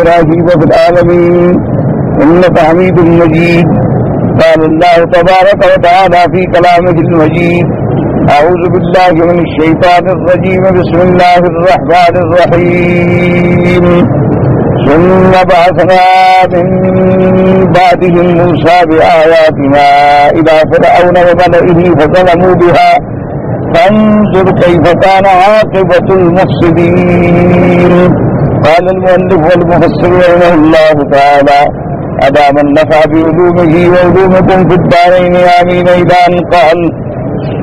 إبراهيم في العالمين إنك حميد مجيد. قال الله تبارك وتعالى في كلامه المجيد: أعوذ بالله من الشيطان الرجيم. بسم الله الرحمن الرحيم. ثم بعثنا من بعدهم موسى بآياتنا إلى فرعون وملئه فظلموا بها فانظر كيف كان عاقبة المفسدين. قال المؤلف والمفسر رحمه الله تعالى: أدام النفع بعلومه وعلومكم في الدارين آمين. إلى أن قال: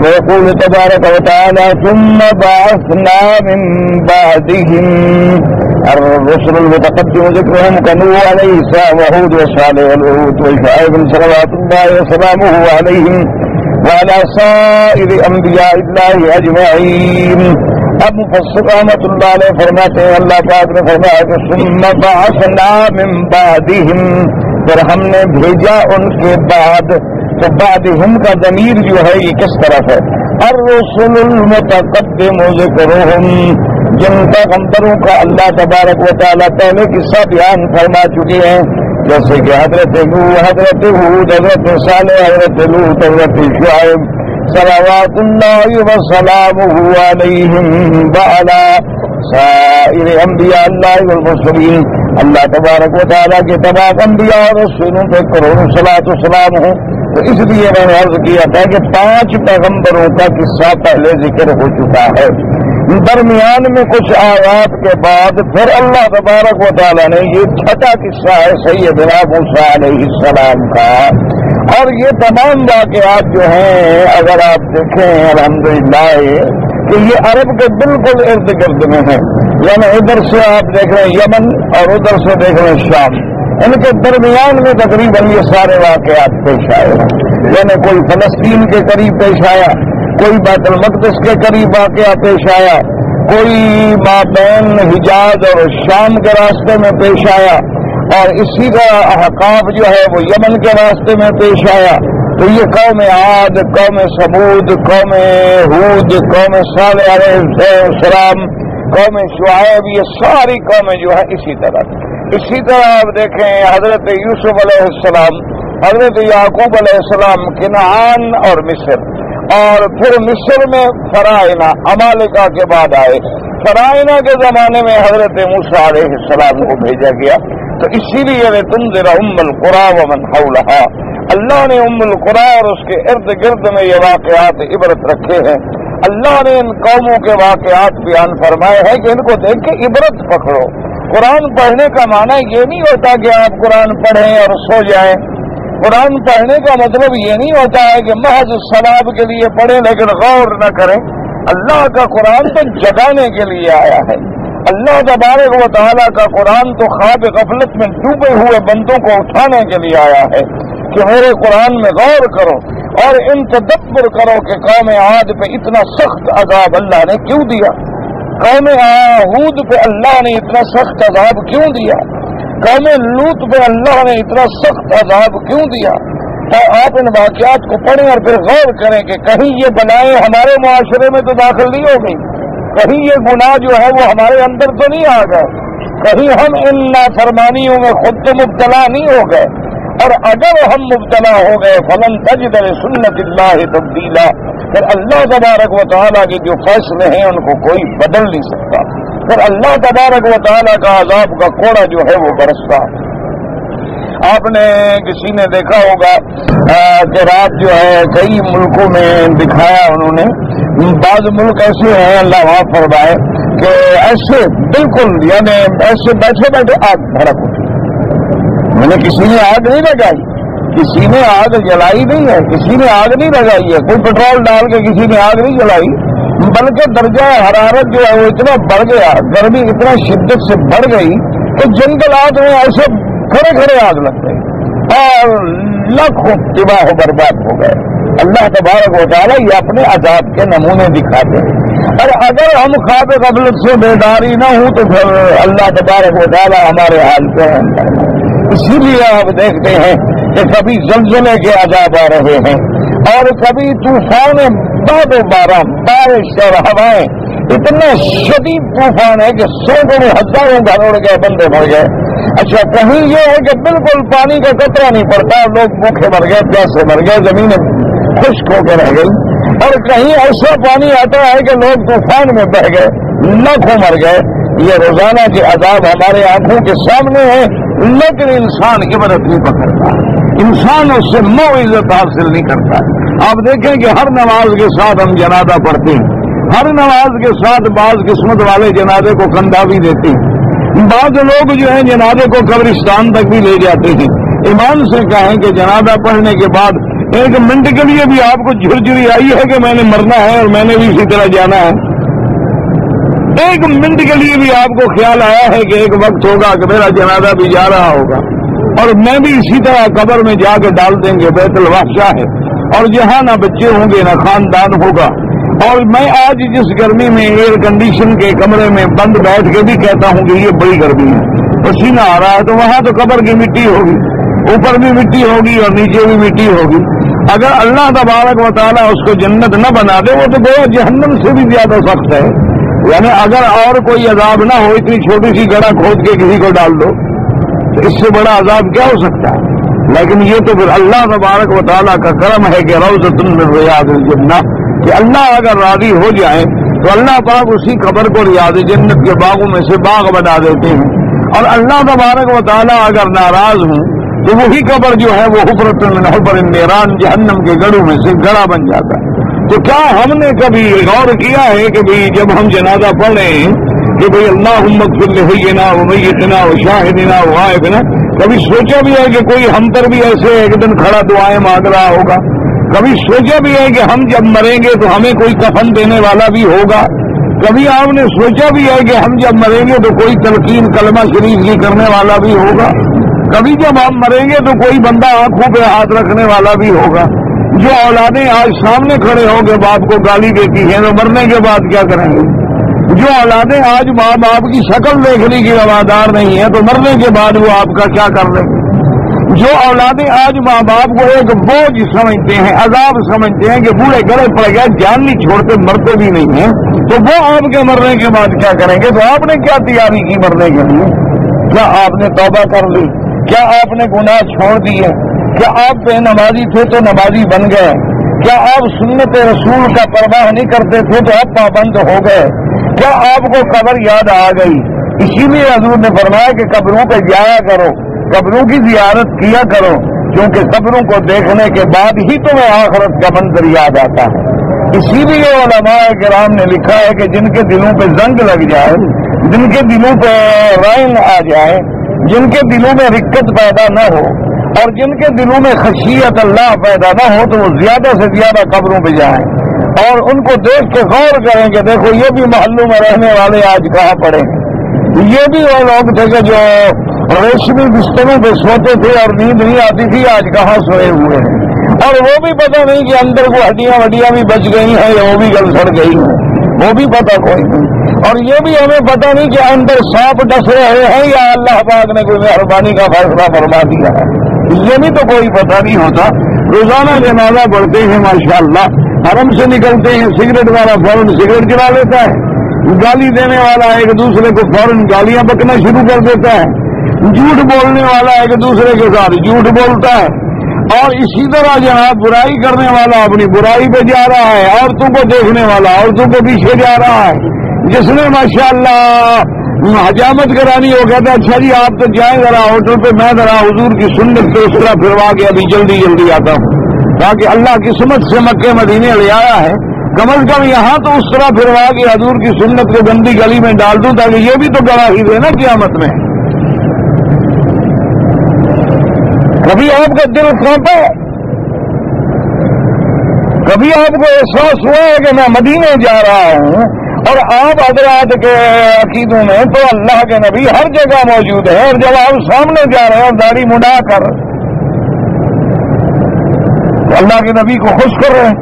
ويقول تبارك وتعالى: ثم بعثنا من بعدهم الرسل المتقدم ذكرهم كنوح عليه السلام وهود وصالح والهود وشعيب صلوات الله وسلامه عليهم وعلى سائر انبیاء اللہ اجمعین. اب مفسر رحمۃ اللہ علیہ فرماتے ہیں اللہ پاک نے فرمایا کہ ثم بعثنا من بعدهم، پھر ہم نے بھیجا ان کے بعد. تو بعدهم کا ضمیر جو ہے یہ کس طرف ہے؟ الرسل المتقدم ذکرهم، جن پیغمبروں کا اللہ تبارک و تعالیٰ پہلے قصہ بیان فرما چکے ہیں، جیسے کہ حضرت نوح، حضرت ہود، حضرت صالح، حضرت لوط، حضرت شعیب صلوات اللہ وسلامہ علیہم وعلی سائر انبیاء اللہ والمرسلین. اللہ تبارک و تعالیٰ کے تمام انبیاء اور رسولوں پہ کروڑوں صلاۃ و سلام ہوں. تو اس لیے میں نے عرض کیا تھا کہ 5 پیغمبروں کا قصہ پہلے ذکر ہو چکا ہے. درمیان میں کچھ آیات کے بعد پھر اللہ تبارک و تعالیٰ نے یہ 6واں قصہ ہے سیدنا موسیٰ علیہ السلام کا. اور یہ تمام واقعات جو ہیں اگر آپ دیکھیں الحمدللہ کہ یہ عرب کے بالکل ارد گرد میں ہیں. یعنی ادھر سے آپ دیکھ رہے ہیں یمن اور ادھر سے دیکھ رہے ہیں شام، ان کے درمیان میں تقریباً یہ سارے واقعات پیش آئے. یعنی کوئی فلسطین کے قریب پیش آیا، کوئی بیت المقدس کے قریب واقعہ پیش آیا، کوئی مابین حجاز اور شام کے راستے میں پیش آیا، اور اسی طرح احقاف جو ہے وہ یمن کے راستے میں پیش آیا. تو یہ قوم عاد، قوم ثمود، قوم ہود، قوم صالح علیہ السلام، قوم شعیب، یہ ساری قومیں جو ہے اسی طرح. اسی طرح آپ دیکھیں حضرت یوسف علیہ السلام، حضرت یعقوب علیہ السلام، کنعان اور مصر، اور پھر مصر میں فرائنہ عمالقہ کے بعد آئے. فرائنہ کے زمانے میں حضرت موسیٰ علیہ السلام کو بھیجا گیا. تو اسی لیے تنذر ام القری ومن حولها، اللہ نے ام القری اور اس کے ارد گرد میں یہ واقعات عبرت رکھے ہیں. اللہ نے ان قوموں کے واقعات بیان فرمائے ہیں کہ ان کو دیکھ کے عبرت پکڑو. قرآن پڑھنے کا معنی یہ نہیں ہوتا کہ آپ قرآن پڑھیں اور سو جائیں. قرآن پڑھنے کا مطلب یہ نہیں ہوتا ہے کہ محض ثواب کے لیے پڑھیں لیکن غور نہ کریں. اللہ کا قرآن تو جگانے کے لیے آیا ہے. اللہ تبارک و تعالیٰ کا قرآن تو خواب غفلت میں ڈوبے ہوئے بندوں کو اٹھانے کے لیے آیا ہے کہ میرے قرآن میں غور کرو اور ان تدبر کرو کہ قوم عاد پہ اتنا سخت عذاب اللہ نے کیوں دیا، قوم ہود پہ اللہ نے اتنا سخت عذاب کیوں دیا، قوم لوط پہ اللہ نے اتنا سخت عذاب کیوں دیا. اور آپ ان واقعات کو پڑھیں اور پھر غور کریں کہ کہیں یہ بلائیں ہمارے معاشرے میں تو داخل نہیں ہو گئی، کہیں یہ گناہ جو ہے وہ ہمارے اندر تو نہیں آ گئے، کہیں ہم ان نافرمانیوں میں خود تو مبتلا نہیں ہو گئے. اور اگر ہم مبتلا ہو گئے فلن تجد لسنت اللہ تبدیلا، پھر اللہ تبارک و تعالیٰ کے جو فیصلے ہیں ان کو کوئی بدل نہیں سکتا. پھر اللہ تبارک و تعالیٰ کا عذاب کا کوڑا جو ہے وہ برستا. آپ نے کسی نے دیکھا ہوگا کہ رات جو ہے کئی ملکوں میں دکھایا انہوں نے، بعض ملک ایسے ہیں اللہ معاف فرمائے کہ ایسے بالکل یعنی ایسے بیٹھے بیٹھے آگ بھڑک اٹھی. میں نے کسی نے آگ نہیں لگائی، کسی نے آگ جلائی نہیں ہے، کسی نے آگ نہیں لگائی ہے، کوئی پیٹرول ڈال کے کسی نے آگ نہیں جلائی، بلکہ درجہ حرارت جو ہے وہ اتنا بڑھ گیا، گرمی اتنا شدت سے بڑھ گئی کہ جنگلات میں ایسے کھڑے کھڑے آگ لگ گئی اور لاکھوں تباہ و برباد ہو گئے. اللہ تبارک و تعالیٰ یہ اپنے عذاب کے نمونے دکھاتے ہیں. اور اگر ہم خواب غفلت سے بیداری نہ ہوں تو پھر اللہ تبارک و تعالیٰ ہمارے حال پہ ہیں. اسی لیے آپ دیکھتے ہیں کہ کبھی زلزلے کے عذاب آ رہے ہیں اور کبھی طوفان باد و باران، بارش اور ہوائیں، اتنا شدید طوفان ہے کہ سینکڑوں ہزاروں گھر اڑ گئے، بندے مر گئے. اچھا کہیں یہ ہے کہ بالکل پانی کا قطرہ نہیں پڑتا، لوگ بھوکے مر گئے، پیاسے مر گئے، زمینیں خشک ہو کے رہ گئی، اور کہیں ایسا پانی آتا ہے کہ لوگ طوفان میں بہ گئے، لاکھوں مر گئے۔ یہ روزانہ کے عذاب ہمارے آنکھوں کے سامنے ہے، لیکن انسان عبرت نہیں پکڑتا، انسان اس سے موعظت حاصل نہیں کرتا۔ آپ دیکھیں کہ ہر نماز کے ساتھ ہم جنازہ پڑھتے ہیں، ہر نماز کے ساتھ بعض قسمت والے جنازے کو کندھا بھی دیتے ہیں، بعض لوگ جو ہیں جنازے کو قبرستان تک بھی لے جاتے ہیں۔ ایمان سے کہیں کہ جنازہ پڑھنے کے بعد 1 منٹ کے لیے بھی آپ کو جھرجھری آئی ہے کہ میں نے مرنا ہے اور میں نے بھی اسی طرح جانا ہے؟ 1 منٹ کے لیے بھی آپ کو خیال آیا ہے کہ ایک وقت ہوگا کہ میرا جنازہ بھی جا رہا ہوگا اور میں بھی اسی طرح قبر میں جا کے ڈال دیں گے؟ بیت الوحشہ ہے، اور جہاں نہ بچے ہوں گے نہ خاندان ہوگا۔ اور میں آج جس گرمی میں ایئر کنڈیشن کے کمرے میں بند بیٹھ کے بھی کہتا ہوں کہ یہ بڑی گرمی ہے، پسینہ آ رہا ہے، تو وہاں تو قبر کی مٹی ہوگی، اوپر بھی مٹی ہوگی اور نیچے بھی مٹی ہوگی۔ اگر اللہ تبارک و تعالیٰ اس کو جنت نہ بنا دے، وہ تو گویا جہنم سے بھی زیادہ سخت ہے۔ یعنی اگر اور کوئی عذاب نہ ہو، اتنی چھوٹی سی گڑھا کھود کے کسی کو ڈال دو تو اس سے بڑا عذاب کیا ہو سکتا ہے؟ لیکن یہ تو پھر اللہ تبارک و تعالیٰ کا کرم ہے کہ روضۃ من ریاض الجنہ، کہ اللہ اگر راضی ہو جائے تو اللہ پاک اسی قبر کو ریاض جنت کے باغوں میں سے باغ بنا دیتے ہیں، اور اللہ تبارک و تعالیٰ اگر ناراض ہوں تو وہی قبر جو ہے وہ حفرۃ من حفر النیران، جہنم کے گڑھوں میں سے گڑھا بن جاتا ہے۔ تو کیا ہم نے کبھی غور کیا ہے کہ بھئی جب ہم جنازہ پڑھ رہے ہیں کہ بھئی اللہم اغفر لحینا ومیتنا وشاہدنا وغائبنا، کبھی سوچا بھی ہے کہ کوئی ہم پر بھی ایسے ایک دن کھڑا دعائیں مانگ رہا ہوگا؟ کبھی سوچا بھی ہے کہ ہم جب مریں گے تو ہمیں کوئی کفن دینے والا بھی ہوگا؟ کبھی آپ نے سوچا بھی ہے کہ ہم جب مریں گے تو کوئی تلقین کلمہ شریف کی کرنے والا بھی ہوگا؟ کبھی جب ہم مریں گے تو کوئی بندہ آنکھوں پہ ہاتھ رکھنے والا بھی ہوگا؟ جو اولادیں آج سامنے کھڑے ہو کے باپ کو گالی دیتی ہیں تو مرنے کے بعد کیا کریں گے؟ جو اولادیں آج ماں باپ کی شکل دیکھنے کی روادار نہیں ہے تو مرنے کے بعد وہ آپ کا کیا کر لیں گے؟ جو اولادیں آج ماں باپ کو ایک بوجھ سمجھتے ہیں، عذاب سمجھتے ہیں کہ بوڑھے گڑے پڑ گئے، جان نہیں چھوڑتے، مرتے بھی نہیں ہیں، تو وہ آپ کے مرنے کے بعد کیا کریں گے؟ تو آپ نے کیا تیاری کی مرنے کے لیے؟ کیا آپ نے توبہ کر لی؟ کیا آپ نے گناہ چھوڑ دیے؟ کیا آپ بے نمازی تھے تو نمازی بن گئے؟ کیا آپ سنت رسول کا پرواہ نہیں کرتے تھے تو اب پابند ہو گئے؟ کیا آپ کو قبر یاد آ گئی؟ اسی لیے حضور نے فرمایا کہ قبروں پہ جایا کرو، قبروں کی زیارت کیا کرو، کیونکہ قبروں کو دیکھنے کے بعد ہی تمہیں آخرت کا منظر یاد آتا ہے۔ اسی لیے علماء کرام نے لکھا ہے کہ جن کے دلوں پہ زنگ لگ جائے، جن کے دلوں پہ رائن آ جائے، جن کے دلوں میں رکت پیدا نہ ہو اور جن کے دلوں میں خشیت اللہ پیدا نہ ہو تو وہ زیادہ سے زیادہ قبروں پہ جائیں اور ان کو دیکھ کے غور کریں کہ دیکھو یہ بھی محلوں میں رہنے والے آج کہاں پڑے ہیں، یہ بھی وہ لوگ تھے کہ جو ریشمی بستروں پہ سوتے تھے اور نیند نہیں آتی تھی، آج کہاں سوئے ہوئے ہیں، اور وہ بھی پتہ نہیں کہ اندر کو ہڈیاں وڈیاں بھی بچ گئی ہیں یا وہ بھی گل سڑ گئی ہیں، وہ بھی پتہ کوئی نہیں، اور یہ بھی ہمیں پتہ نہیں کہ اندر سانپ ڈس رہے ہیں یا اللہ پاک نے کوئی مہربانی کا فیصلہ فرما دیا ہے، یہ بھی تو کوئی پتہ نہیں ہوتا۔ روزانہ جنازہ پڑھتے ہیں ماشاءاللہ، حرم سے نکلتے ہیں، سگریٹ والا فوراً سگریٹ جلا لیتا ہے، گالی دینے والا ایک دوسرے کو فوراً گالیاں بکنا شروع کر دیتا ہے، جھوٹ بولنے والا ایک دوسرے کے ساتھ جھوٹ بولتا ہے، اور اسی طرح جناب برائی کرنے والا اپنی برائی پہ جا رہا ہے، عورتوں کو دیکھنے والا عورتوں کے پیچھے جا رہا ہے، جس نے ماشاءاللہ حجامت کرانی ہو کہتا ہے اچھا جی آپ تو جائیں ذرا ہوٹل پہ، میں ذرا حضور کی سنت سے اس طرح پھروا کے ابھی جلدی جلدی آتا ہوں، تاکہ اللہ قسمت سے مکے مدینے لے آیا ہے، کم از کم یہاں تو اس طرح پھروا کے حضور کی سنت کو گندی گلی میں ڈال دوں تاکہ یہ بھی تو گواہی دے نا قیامت میں۔ کبھی آپ کا دل کانپا، کبھی آپ کو احساس ہوا ہے کہ میں مدینے جا رہا ہوں، اور آپ حضرات کے عقیدوں میں تو اللہ کے نبی ہر جگہ موجود ہے، اور جب آپ سامنے جا رہے ہیں اور داڑھی مڈا کر تو اللہ کے نبی کو خوش کر رہے ہیں،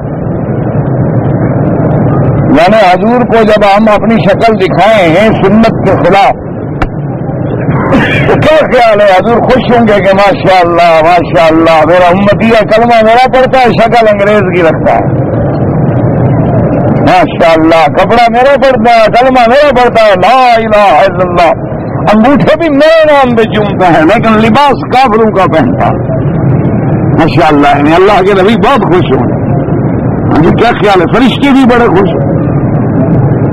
یعنی حضور کو جب ہم اپنی شکل دکھائے ہیں سنت کے خلاف تو کیا خیال ہے حضور خوش ہوں گے کہ ماشاءاللہ ماشاءاللہ میرا امتی ہے، کلمہ میرا پڑھتا ہے، شکل انگریز کی رکھتا ہے، ماشاءاللہ کپڑا میرا پڑتا ہے، کلمہ میرا پڑتا ہے، لا الہ الا اللہ، انگوٹھے بھی میرے نام پہ چومتا ہے لیکن لباس کافروں کا پہنتا. ماشاء اللہ یعنی اللہ کے نبی بہت خوش ہوں. ہاں جی کیا خیال ہے؟ فرشتے بھی بڑے خوش ہوں،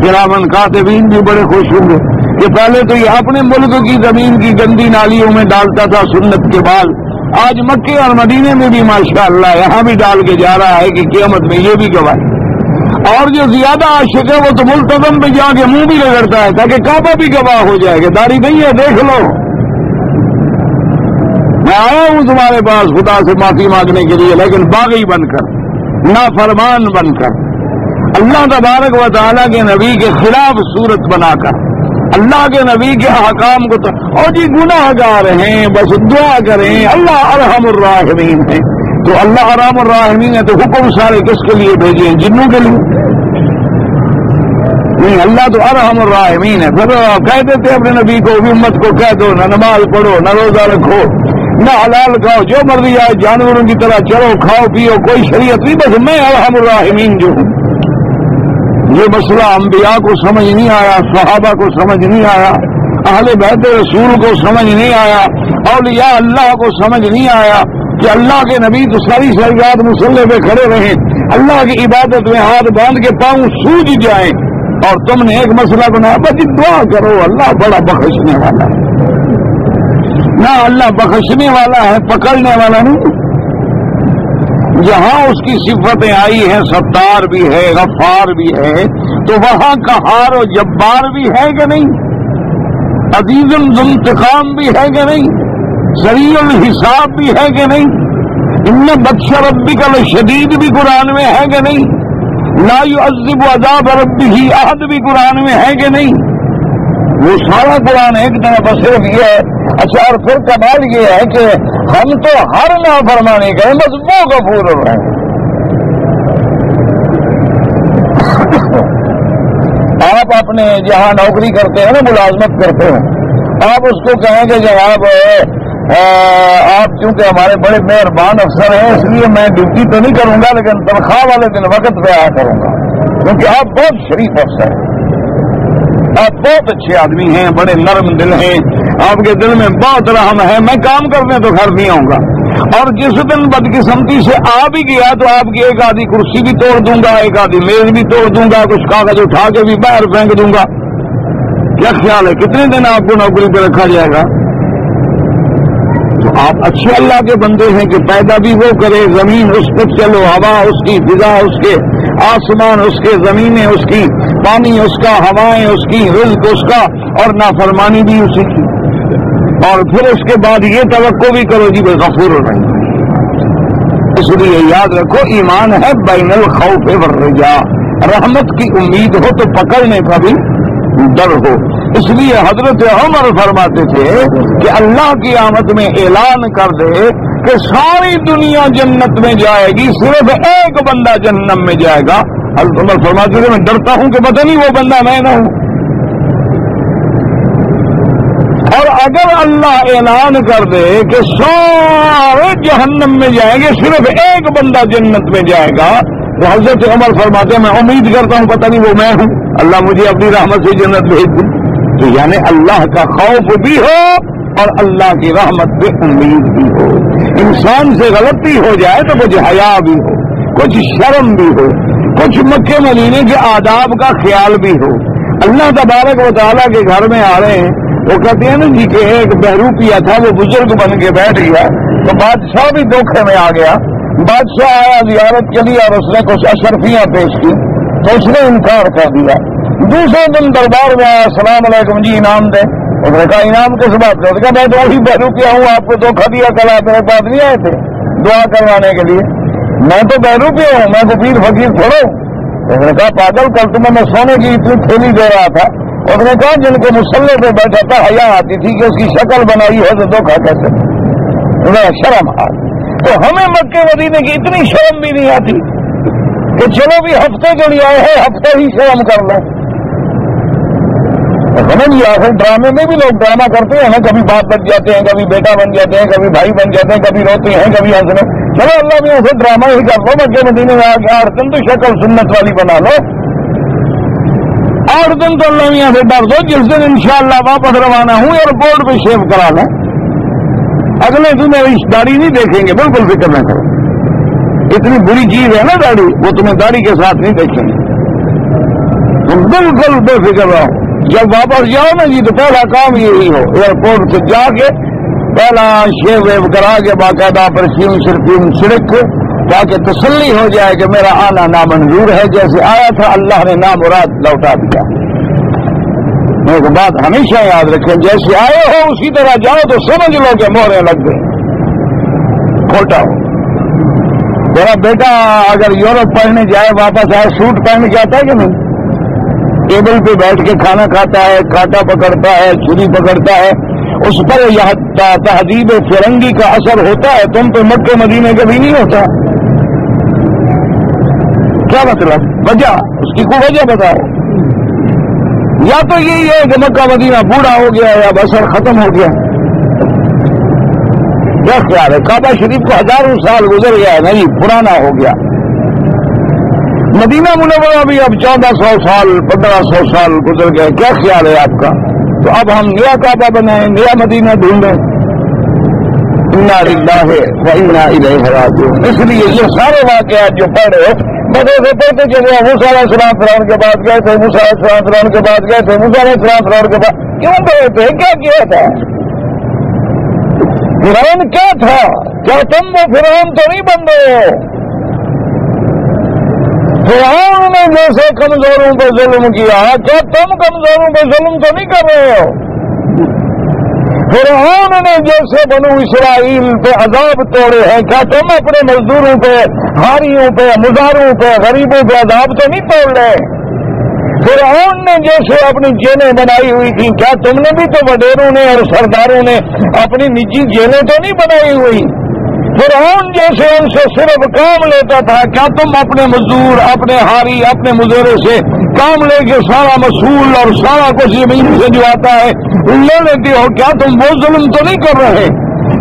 کرامن کاتبین بھی بڑے خوش ہوں گے کہ پہلے تو یہ اپنے ملک کی زمین کی گندی نالیوں میں ڈالتا تھا سنت کے بعد، آج مکے اور مدینے میں بھی ماشاءاللہ یہاں بھی ڈال کے جا رہا ہے کہ قیامت میں یہ بھی گواہ. اور جو زیادہ عاشق ہے وہ تو ملتزم پہ جا کے منہ بھی رگڑتا ہے تاکہ کعبہ بھی گواہ ہو جائے کہ داڑھی نہیں ہے دیکھ لو. میں آیا ہوں تمہارے پاس خدا سے معافی مانگنے کے لیے، لیکن باغی بن کر، نافرمان بن کر، اللہ تبارک و تعالیٰ کے نبی کے خلاف صورت بنا کر، اللہ کے نبی کے احکام کو اور جی گناہ گار ہیں بس دعا کریں. اللہ ارحم الراحمین ہے تو اللہ ارحم الراحمین ہے تو حکم سارے کس کے لیے بھیجے ہیں؟ جنوں کے لیے نہیں. اللہ تو ارحم الراحمین ہے. پھر کہہ دیتے اپنے نبی کو بھی امت کو کہہ دو نہ نماز پڑھو نہ روزہ رکھو نہ حلال کھاؤ، جو مرضی آئے جانوروں کی طرح چلو کھاؤ پیو، کوئی شریعت نہیں، بس میں ارحم الراحمین جو ہوں. یہ مسئلہ انبیاء کو سمجھ نہیں آیا، صحابہ کو سمجھ نہیں آیا، اہل بیت رسول کو سمجھ نہیں آیا، اولیاء اللہ کو سمجھ نہیں آیا کہ اللہ کے نبی تو ساری رات مصلی پہ کھڑے رہیں، اللہ کی عبادت میں ہاتھ باندھ کے پاؤں سوج جائیں، اور تم نے ایک مسئلہ بنایا بس دعا کرو اللہ بڑا بخشنے والا ہے. نہ اللہ بخشنے والا ہے، پکڑنے والا نہیں. جہاں اس کی صفتیں آئی ہیں ستار بھی ہے غفار بھی ہے تو وہاں قہار و جبار بھی ہے کہ نہیں، عزیز الانتقام بھی ہے کہ نہیں، سریع الحساب بھی ہے کہ نہیں، ان بطش ربک لشدید بھی قرآن میں ہے کہ نہیں، لا يعذب عذاب ربہ احد بھی قرآن میں ہے کہ نہیں. وہ سارا قرآن ایک طرف صرف یہ ہے. اچھا اور پھر کمال یہ ہے کہ ہم تو ہر نافرمانی کریں بس وہ غفور الرحیم. آپ اپنے جہاں نوکری کرتے ہیں نا، ملازمت کرتے ہیں، آپ اس کو کہیں کہ جناب آپ چونکہ ہمارے بڑے مہربان افسر ہیں اس لیے میں ڈیوٹی تو نہیں کروں گا لیکن تنخواہ والے دن وقت پہ آیا کروں گا، کیونکہ آپ بہت شریف افسر ہیں، آپ بہت اچھے آدمی ہیں، بڑے نرم دل ہیں، آپ کے دل میں بہت رحم ہے، میں کام کرنے تو گھر نہیں آؤں گا. اور جس دن بدقسمتی سے آ بھی گیا تو آپ کی ایک آدھی کرسی بھی توڑ دوں گا، ایک آدھی میز بھی توڑ دوں گا، کچھ کاغذ اٹھا کے بھی باہر پھینک دوں گا. کیا خیال ہے کتنے دن آپ کو نوکری پہ رکھا جائے گا؟ تو آپ اچھے اللہ کے بندے ہیں کہ پیدا بھی وہ کرے، زمین اس پہ چلو، ہوا اس کی، فضا اس کے، آسمان اس کے، زمینیں اس کی، پانی اس کا، ہوائیں اس کی، رزق اس کا، اور نافرمانی بھی اسی کی. اور پھر اس کے بعد یہ توقع بھی کرو جی بس غفور الرحیم. اس لیے یاد رکھو ایمان ہے بین الخوف والرجاء، رحمت کی امید ہو تو پکڑنے کا بھی ڈر ہو. اس لیے حضرت عمر فرماتے تھے کہ اللہ کی آمد میں اعلان کر دے کہ ساری دنیا جنت میں جائے گی، صرف ایک بندہ جہنم میں جائے گا. حضرت عمر فرماتے تھے میں ڈرتا ہوں کہ پتہ نہیں وہ بندہ میں نہ ہوں. اور اگر اللہ اعلان کر دے کہ سارے جہنم میں جائیں گے، صرف ایک بندہ جنت میں جائے گا، تو حضرت عمر فرماتے ہیں میں امید کرتا ہوں پتہ نہیں وہ میں ہوں، اللہ مجھے اپنی رحمت سے جنت بھیج دے. تو یعنی اللہ کا خوف بھی ہو اور اللہ کی رحمت پہ امید بھی ہو. انسان سے غلطی ہو جائے تو کچھ حیا بھی ہو، کچھ شرم بھی ہو، کچھ مکے مدینے کے آداب کا خیال بھی ہو. اللہ تبارک و تعالیٰ کے گھر میں آ رہے ہیں، وہ کہتے ہیں نا جی کہ ایک بہروپیہ تھا وہ بزرگ بن کے بیٹھ گیا تو بادشاہ بھی دھوکے میں آ گیا. بادشاہ آیا زیارت کے لیے اور اس نے کچھ اشرفیاں پیش کی تو اس نے انکار کر دیا. دوسرے دن دربار میں آیا، السلام علیکم جی انعام دیں. اس نے کہا انعام کس بات کا؟ میں تو وہی بہروپیہ ہوں، آپ کو دھوکہ دیا، کل آپ میرے پاس نہیں آئے تھے دعا کروانے کے لیے؟ میں تو بہروپیہ ہوں، میں تو پیر فقیر تھوڑا ہوں. اس نے کہا پاگل کل تمہیں میں سونے کی اتنی تھیلی دے رہا تھا. اس نے کہا جن کو مسلح پہ بیٹھا تھا حیا آتی تھی کہ اس کی شکل بنائی ہے تو دھوکہ کیسے؟ شرم آ. تو ہمیں مکے مدینے کی اتنی شرم بھی نہیں آتی کہ چلو بھی ہفتے کے لیے آئے ہیں ہفتے ہی شرم کر لیں. سمجھ لیا پھر ڈرامے میں بھی لوگ ڈرامہ کرتے ہیں نا، کبھی باپ بن جاتے ہیں، کبھی بیٹا بن جاتے ہیں، کبھی بھائی بن جاتے ہیں، کبھی روتے ہیں، کبھی ہنسنے. چلو اللہ بھی ایسے ڈرامہ ہی کر لو، مکے مدینے میں آ کے تم تو شکل سنت والی بنا لو. 8 دن تو اللہ میاں سے ڈر دو، جس دن انشاءاللہ واپس روانہ ہوں ایئرپورٹ پہ شیو کرا لیں، اگلے دن داڑھی نہیں دیکھیں گے، بالکل فکر نہ کرو، اتنی بری چیز ہے نا داڑھی، وہ تمہیں داڑھی کے ساتھ نہیں دیکھیں گے، تم بالکل بے فکر رہو۔ جب واپس جاؤ نا جی تو پہلا کام یہی ہو، ایئرپورٹ سے جا کے پہلا شیو ویو کرا کے باقاعدہ پرفیوم شرفیوم چھڑک کے تاکہ تسلی ہو جائے کہ میرا آنا نامنظور ہے، جیسے آیا تھا اللہ نے نامراد لوٹا دیا۔ ایک بات ہمیشہ یاد رکھیں، جیسے آئے ہو اسی طرح جاؤ تو سمجھ لو کہ مورے لگ گئے، کھوٹا ہو۔ میرا بیٹا اگر یورپ پڑھنے جائے واپس آئے سوٹ پہن کے آتا ہے کہ نہیں؟ ٹیبل پہ بیٹھ کے کھانا کھاتا ہے، کانٹا پکڑتا ہے، چھری پکڑتا ہے، اس پر یہ تہذیب فرنگی کا اثر ہوتا ہے، تم پہ مکے مدینے کا بھی نہیں ہوتا۔ کیا مطلب؟ وجہ اس کی کوئی وجہ بتاؤ، یا تو یہی ہے کہ مکہ مدینہ بوڑھا ہو گیا یا اثر ختم ہو گیا۔ کیا خیال ہے؟ کعبہ شریف کو ہزاروں سال گزر گیا ہے، نہیں پرانا ہو گیا۔ مدینہ منورہ بھی اب 1400 سال 1500 سال گزر گئے، کیا خیال ہے آپ کا؟ تو اب ہم نیا کعبہ بنائیں، نیا مدینہ ڈھونڈیں۔ انا للہ و انا الیہ راجعون۔ اس لیے یہ سارے واقعات جو پڑھ رہے ہو مدرسے پڑھتے چلے، موسیٰ علیہ السلام فرعون کے بعد گئے تھے، موسیٰ علیہ السلام فرعون کے بعد گئے تھے، موسیٰ علیہ السلام فرعون کے بعد کیوں گئے تھے؟ کیا کیا تھا؟ فرعون کیا تھا؟ کیا تم وہ فرعون تو نہیں بن رہے ہو؟ فرعون نے جیسے کمزوروں پہ ظلم کیا، کیا تم کمزوروں پہ ظلم تو نہیں کر رہے ہو؟ فرعون نے جیسے بنو اسرائیل پہ عذاب توڑے ہیں، کیا تم اپنے مزدوروں پہ، ہاریوں پہ، مزاروں پہ، غریبوں پہ عذاب تو نہیں توڑ رہے؟ فرعون نے جیسے اپنی جیلیں بنائی ہوئی تھی، کیا تم نے بھی تو وڈیروں نے اور سرداروں نے اپنی نجی جیلیں تو نہیں بنائی ہوئی؟ فرعون جیسے ان سے صرف کام لیتا تھا، کیا تم اپنے مزدور، اپنے ہاری، اپنے مزورے سے کام لے کے سارا مسئول اور سارا کچھ زمین سے جو آتا ہے لے لیتے ہو؟ کیا تم وہ ظلم تو نہیں کر رہے؟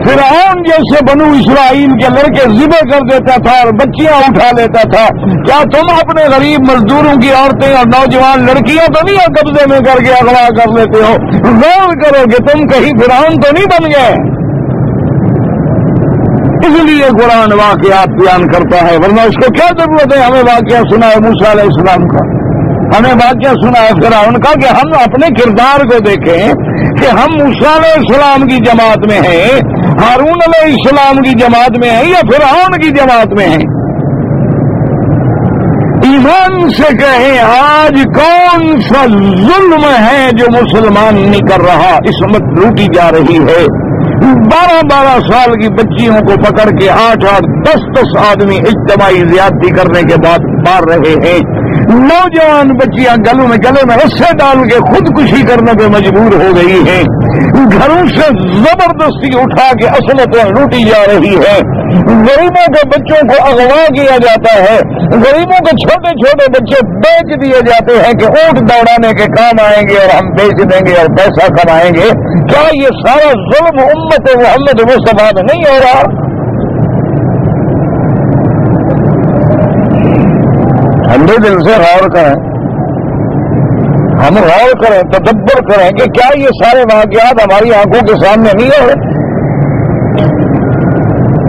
فرعون جیسے بنو اسرائیل کے لڑکے ذبح کر دیتا تھا اور بچیاں اٹھا لیتا تھا، کیا تم اپنے غریب مزدوروں کی عورتیں اور نوجوان لڑکیاں تو نہیں قبضے میں کر کے اغوا کر لیتے ہو؟ غور کرو کہ تم کہیں فرعون تو نہیں بن گئے۔ اس لیے قرآن واقعات بیان کرتا ہے، ورنہ اس کو کیا ضرورت ہے ہمیں واقعہ سنائے موسیٰ علیہ السلام کا، ہمیں واقعہ سنائے فرعون کا، کہ ہم اپنے کردار کو دیکھیں کہ ہم موسیٰ علیہ السلام کی جماعت میں ہیں، ہارون علیہ السلام کی جماعت میں ہیں، یا فرعون کی جماعت میں ہیں۔ ایمان سے کہیں آج کون سا ظلم ہے جو مسلمان نہیں کر رہا؟ عصمت لوٹی جا رہی ہے، 12 سال کی بچیوں کو پکڑ کے 8 10 آدمی اجتماعی زیادتی کرنے کے بعد مار رہے ہیں، نوجوان بچیاں گلے میں رسے ڈال کے خودکشی کرنے پہ مجبور ہو گئی ہیں، گھروں سے زبردستی اٹھا کے عصمتیں لوٹی جا رہی ہے، غریبوں کے بچوں کو اغوا کیا جاتا ہے، غریبوں کے چھوٹے چھوٹے بچے بیچ دیے جاتے ہیں کہ اونٹ دوڑانے کے کام آئیں گے اور ہم بیچ دیں گے اور پیسہ کمائیں گے۔ کیا یہ سارا ظلم امت محمد مصطفیٰ میں نہیں ہو رہا؟ ٹھنڈے دل سے غور کریں، ہم غور کریں، تدبر کریں کہ کیا یہ سارے واقعات ہماری آنکھوں کے سامنے نہیں ہو رہے؟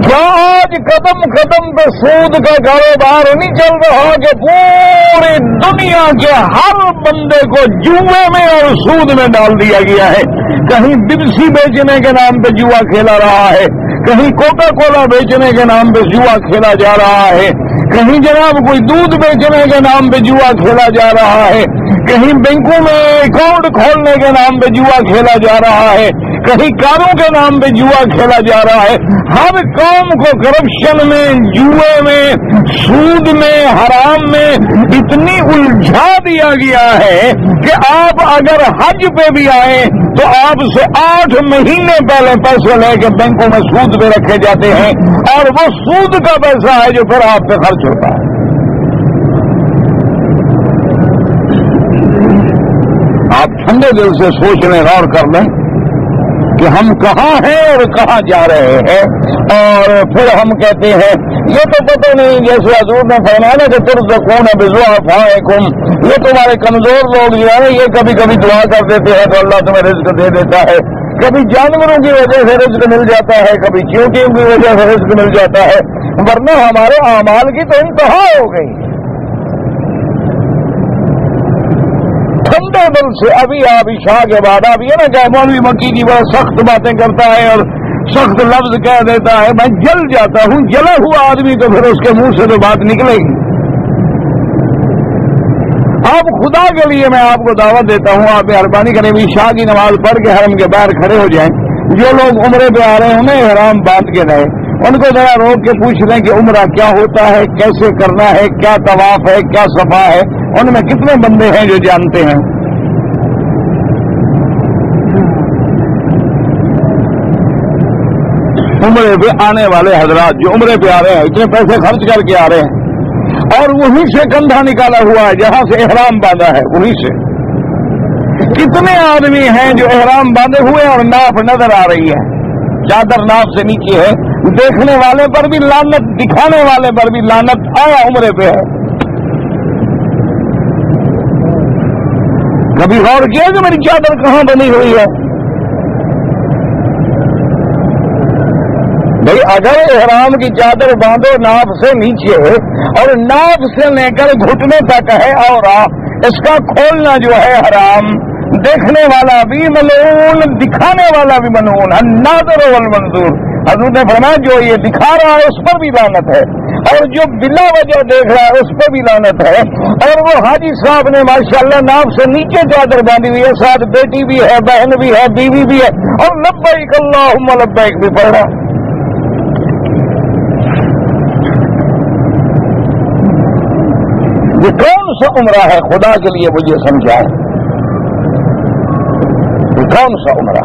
کیا آج قدم قدم پہ سود کا کاروبار نہیں چل رہا کہ پوری دنیا کے ہر بندے کو جوئے میں اور سود میں ڈال دیا گیا ہے؟ کہیں بپسی بیچنے کے نام پہ جوا کھیلا رہا ہے، کہیں کوکا کولا بیچنے کے نام پہ جوا کھیلا جا رہا ہے، کہیں جناب کوئی دودھ بیچنے کے نام پہ جوا کھیلا جا رہا ہے، کہیں بینکوں میں اکاؤنٹ کھولنے کے نام پہ جوا کھیلا جا رہا ہے، کہیں کاروں کے نام پہ جوا کھیلا جا رہا ہے۔ ہر قوم کو کرپشن میں، جوئے میں، سود میں، حرام میں اتنی الجھا دیا گیا ہے کہ آپ اگر حج پہ بھی آئیں تو آپ سے 8 مہینے پہلے پیسے لے کے بینکوں میں سود پہ رکھے جاتے ہیں، اور وہ سود کا پیسہ ہے جو پھر آپ پہ خرچ ہوتا ہے۔ آپ ٹھنڈے دل سے سوچ لیں، غور کر لیں کہ ہم کہاں ہیں اور کہاں جا رہے ہیں، اور پھر ہم کہتے ہیں یہ تو پتہ نہیں، جیسے حضور نے فرمایا نا کہ ترزقون بضعفائکم، یہ تمہارے کمزور لوگ جو ہے یہ کبھی کبھی دعا کر دیتے ہیں تو اللہ تمہیں رزق دے دیتا ہے، کبھی جانوروں کی وجہ سے رزق مل جاتا ہے، کبھی چیونٹیوں کی وجہ سے رزق مل جاتا ہے، ورنہ ہمارے اعمال کی تو انتہا ہو گئی۔ ٹھنڈے دل سے ابھی آپ عشاء کے بعد آپ یہ نا کہ مولوی مکی کی بڑا سخت باتیں کرتا ہے اور سخت لفظ کہہ دیتا ہے، میں جل جاتا ہوں۔ جلا ہوا آدمی تو پھر اس کے منہ سے تو بات نکلے گی۔ آپ خدا کے لیے میں آپ کو دعوت دیتا ہوں، آپ مہربانی کریں عشاء کی نماز پڑھ کے حرم کے باہر کھڑے ہو جائیں۔ جو لوگ عمرے پہ آ رہے ہیں انہیں احرام باندھ کے رہے، ان کو ذرا روک کے پوچھ لیں کہ عمرہ کیا ہوتا ہے، کیسے کرنا ہے، کیا طواف ہے، کیا صفا ہے، ان میں کتنے بندے ہیں جو جانتے ہیں؟ عمرے پہ آنے والے حضرات جو عمرے پہ آ رہے ہیں اتنے پیسے خرچ کر کے آ رہے ہیں اور وہیں سے کندھا نکالا ہوا ہے جہاں سے احرام باندھا ہے، وہیں سے کتنے آدمی ہیں جو احرام باندھے ہوئے اور ناف نظر آ رہی ہے، چادر ناف سے نیچے ہے، دیکھنے والے پر بھی لعنت، دکھانے والے پر بھی لعنت، آیا عمرے پہ ہے۔ کبھی غور کیا کہ میری چادر کہاں بنی ہوئی ہے؟ بھئی اگر احرام کی چادر باندھو ناف سے نیچے اور ناف سے لے کر گھٹنے تک ہے اور اس کا کھولنا جو ہے حرام، دیکھنے والا بھی ملعون، دکھانے والا بھی ملعون، الناظر والمنظور۔ حضور نے فرمایا جو یہ دکھا رہا ہے اس پر بھی لعنت ہے اور جو بلا وجہ دیکھ رہا ہے اس پر بھی لعنت ہے۔ اور وہ حاجی صاحب نے ماشاءاللہ ناف سے نیچے چادر باندھی ہوئی ہے، ساتھ بیٹی بھی ہے، بہن بھی ہے، بیوی بھی ہے، اور لبیک اللہم لبیک بھی پڑھ رہا۔ یہ کون سا عمرہ ہے خدا کے لیے مجھے سمجھائے، یہ کون سا عمرہ؟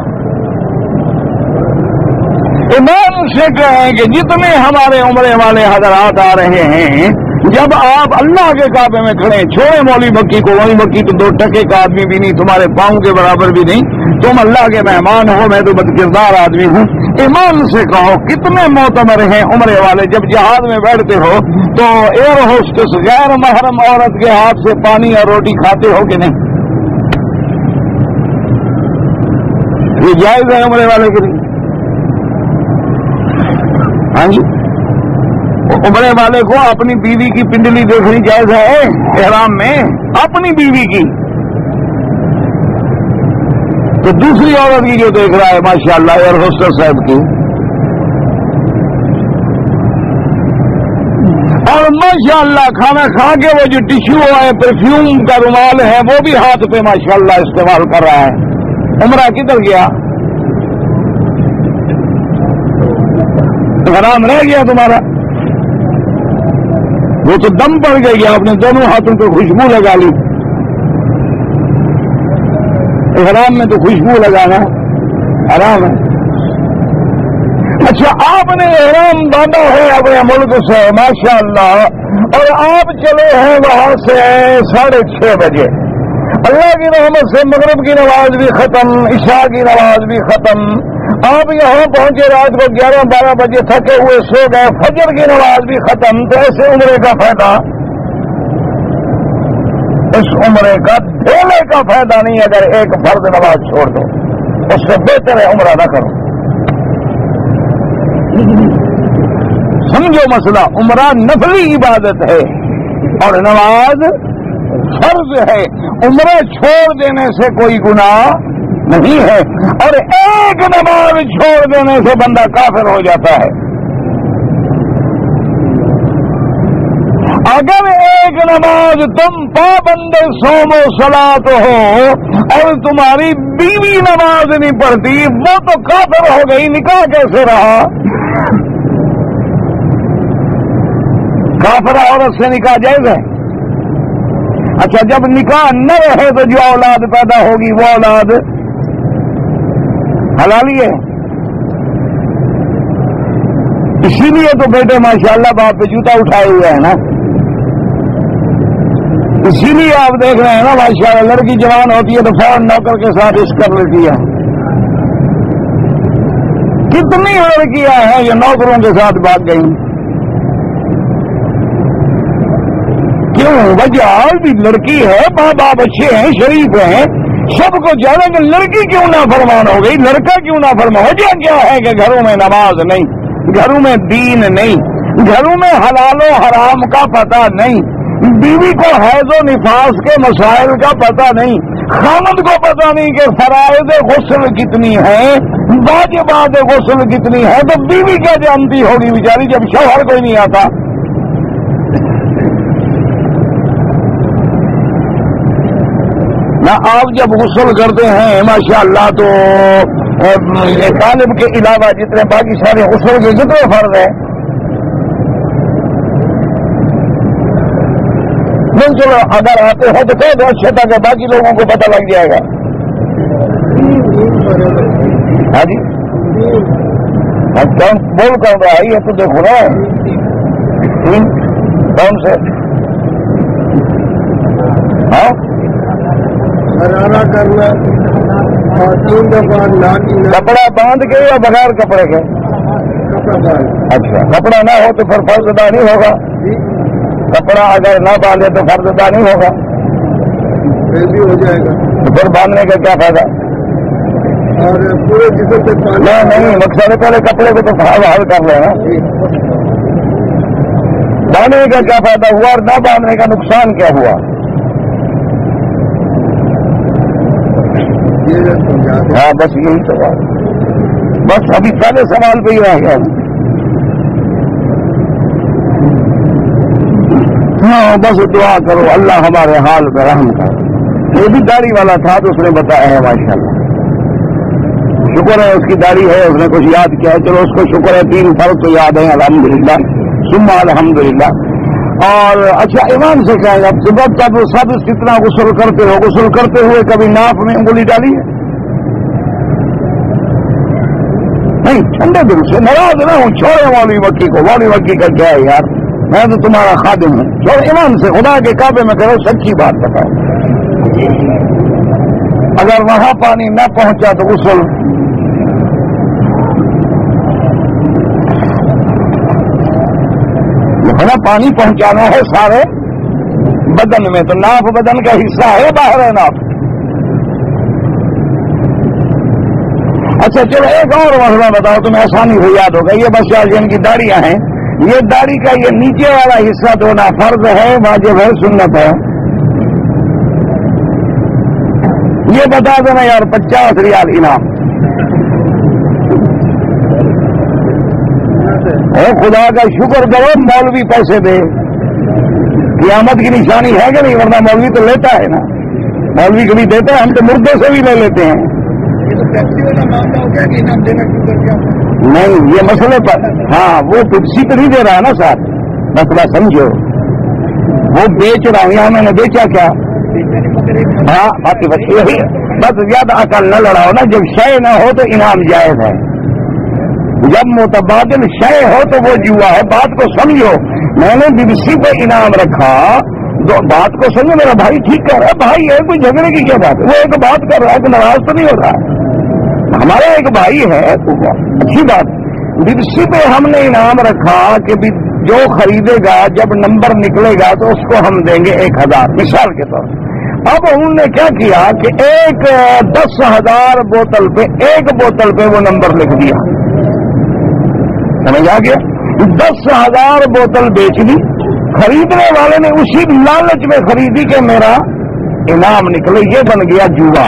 امام سے کہیں کہ جتنے ہمارے عمرے والے حضرات آ رہے ہیں، جب آپ اللہ کے کعبے میں کھڑے، چھوڑے مولوی مکی کو، مولوی مکی تو 2 ٹکے کا آدمی بھی نہیں، تمہارے پاؤں کے برابر بھی نہیں، تم اللہ کے مہمان ہو، میں تو بدکردار آدمی ہوں۔ امام سے کہو کتنے معتمر ہیں عمرے والے، جب جہاز میں بیٹھتے ہو تو ایئر ہوسٹس غیر محرم عورت کے ہاتھ سے پانی اور روٹی کھاتے ہو کہ نہیں؟ یہ جائز ہے عمرے والے کے لیے؟ ہاں جی، عمرے والے کو اپنی بیوی کی پنڈلی دیکھنی جائز ہے احرام میں، اپنی بیوی کی، تو دوسری عورت کی جو دیکھ رہا ہے ماشاءاللہ ایئر ہوسٹس صاحب کی، اور ماشاءاللہ کھانا کھا کے وہ جو ٹشو ہے، پرفیوم کا رومال ہے، وہ بھی ہاتھ پہ ماشاءاللہ استعمال کر رہا ہے، عمرہ کدھر گیا؟ حرام رہ گیا تمہارا، وہ تو دم پڑ گئی، آپ نے دونوں ہاتھوں پہ خوشبو لگا لی۔ احرام میں تو خوشبو لگانا حرام ہے۔ اچھا آپ نے احرام باندھا ہے اپنے ملک سے ماشاءاللہ، اور آپ چلے ہیں وہاں سے 6:30 بجے، اللہ کی رحمت سے مغرب کی نماز بھی ختم، عشاء کی نماز بھی ختم، آپ یہاں پہنچے رات کو 11-12 بجے، تھکے ہوئے سو گئے، فجر کی نماز بھی ختم، تو ایسے عمرے کا فائدہ؟ اس عمرے کا دھیلے کا فائدہ نہیں اگر ایک فرض نماز چھوڑ دو، اس سے بہتر ہے عمرہ نہ کرو۔ سمجھو مسئلہ، عمرہ نفلی عبادت ہے اور نماز فرض ہے، عمرہ چھوڑ دینے سے کوئی گناہ نہیں ہے، اور ایک نماز چھوڑ دینے سے بندہ کافر ہو جاتا ہے۔ اگر ایک نماز تم پابند صوم و صلاۃ ہو اور تمہاری بیوی نماز نہیں پڑھتی، وہ تو کافر ہو گئی، نکاح کیسے رہا؟ کافر عورت سے نکاح جائز ہے؟ اچھا جب نکاح نہ رہے تو جو اولاد پیدا ہوگی وہ اولاد حلالی ہے؟ اسی لیے تو بیٹے ماشاءاللہ باپ پہ جوتا اٹھائے ہوئے ہیں نا، اسی لیے آپ دیکھ رہے ہیں نا ماشاءاللہ لڑکی جوان ہوتی ہے تو فوراً نوکر کے ساتھ عشق کر لیتی ہے، کتنی لڑکیاں ہیں جو نوکروں کے ساتھ بھاگ گئی؟ کیوں؟ وجہ بھی لڑکی ہے، ماں باپ اچھے ہیں، شریف ہیں، سب کو جانا کہ لڑکی کیوں نہ فرمان ہو گئی، لڑکا کیوں نہ فرمان؟ وجہ کیا ہے کہ گھروں میں نماز نہیں، گھروں میں دین نہیں، گھروں میں حلال و حرام کا پتہ نہیں، بیوی کو حیض و نفاس کے مسائل کا پتہ نہیں، خامد کو پتہ نہیں کہ فرائض غسل کتنی ہیں، واجبات غسل کتنی ہیں، تو بیوی کیا جانتی ہوگی بیچاری جب شوہر کوئی نہیں آتا؟ نہ آپ جب غسل کرتے ہیں ماشاءاللہ تو طالب کے علاوہ جتنے باقی سارے غسل کے کتنے فرض ہیں؟ نہیں چلو اگر آتے ہو تو کہہ دو اچھا تھا کہ باقی لوگوں کو پتہ لگ جائے گا. ہاں جی کون بول کر رہا ہے یہ تو دیکھو نا کون سے ہاں کرنا کپڑا باندھ کے یا بغیر کپڑے کے؟ اچھا کپڑا نہ ہو تو پھر فرض ادا نہیں ہوگا، کپڑا اگر نہ باندھے تو فرض ادا نہیں ہوگا، ہو جائے گا تو پھر باندھنے کا کیا فائدہ؟ اور پورے جسم سے نہیں مقصد پہلے کپڑے کو تو حل کر لیں نا، باندھنے کا کیا فائدہ ہوا اور نہ باندھنے کا نقصان کیا ہوا؟ ہاں بس یہی سوال، بس ابھی پہلے سوال پہ ہی رہ گیا. ہاں بس دعا کرو اللہ ہمارے حال پہ رحم کرے. یہ بھی داڑھی والا تھا تو اس نے بتایا ہے ماشاءاللہ، شکر ہے اس کی داڑھی ہے، اس نے کچھ یاد کیا ہے، چلو اس کو شکر ہے 3 فرض تو یاد ہے الحمدللہ ثم الحمدللہ. اور اچھا ایمان سے کہیں اب صبح کا تو سب کتنا غسل کرتے ہو، غسل کرتے ہوئے کبھی ناف میں انگلی ڈالی ہے؟ نہیں ٹھنڈے دل سے ناراض نہ ہوں، چھوڑے مولوی وکی کو، مولوی وکی کا کیا ہے یار، میں تو تمہارا خادم ہوں، چھوڑ ایمان سے خدا کے کعبے میں کرو، سچی بات بتاؤ. اگر وہاں پانی نہ پہنچا تو غسل پانی پہنچانا ہے سارے بدن میں، تو ناف بدن کا حصہ ہے، باہر ہے ناف. اچھا چلو ایک اور مسئلہ بتاؤ تمہیں آسانی ہو یاد ہوگا، یہ بس یار جن کی داڑیاں ہیں یہ داڑھی کا یہ نیچے والا حصہ دھونا فرض ہے واجب ہے سنت ہے؟ یہ بتا دینا یار 50 ریال انعام. خدا کا شکر کرو مولوی پیسے دے، قیامت کی نشانی ہے کہ نہیں، ورنہ مولوی تو لیتا ہے نا، مولوی کبھی دیتا ہے، ہم تو مردے سے بھی لے لیتے ہیں. نہیں یہ مسئلے پر ہاں وہ پیپسی پہ نہیں دے رہا ہے نا صاحب، مسئلہ سمجھو، وہ بیچ رہا ہوں، یہاں میں نے بیچا کیا؟ ہاں باقی بس یہی بس زیادہ عقل نہ لڑاؤ نا، جب شے نہ ہو تو انعام جائز ہے، جب متبادل شے ہو تو وہ جوا ہے. بات کو سمجھو، میں نے BBC پہ انعام رکھا، بات کو سمجھو، میرا بھائی ٹھیک کر رہا ہے، بھائی ہے، کوئی جھگڑے کی کیا بات ہے، وہ ایک بات کر رہا ہے کہ ناراض تو نہیں ہو رہا ہے، ہمارا ایک بھائی ہے تو اچھی بات. BBC پہ ہم نے انعام رکھا کہ جو خریدے گا جب نمبر نکلے گا تو اس کو ہم دیں گے 1000 مثال کے طور پر. اب انہوں نے کیا کیا کہ ایک 10,000 بوتل پہ ایک بوتل پہ وہ نمبر لکھ دیا، سمجھ آ گیا؟ 10,000 بوتل بیچ دی، خریدنے والے نے اسی لالچ میں خریدی کہ میرا انعام نکلے، یہ بن گیا جوا.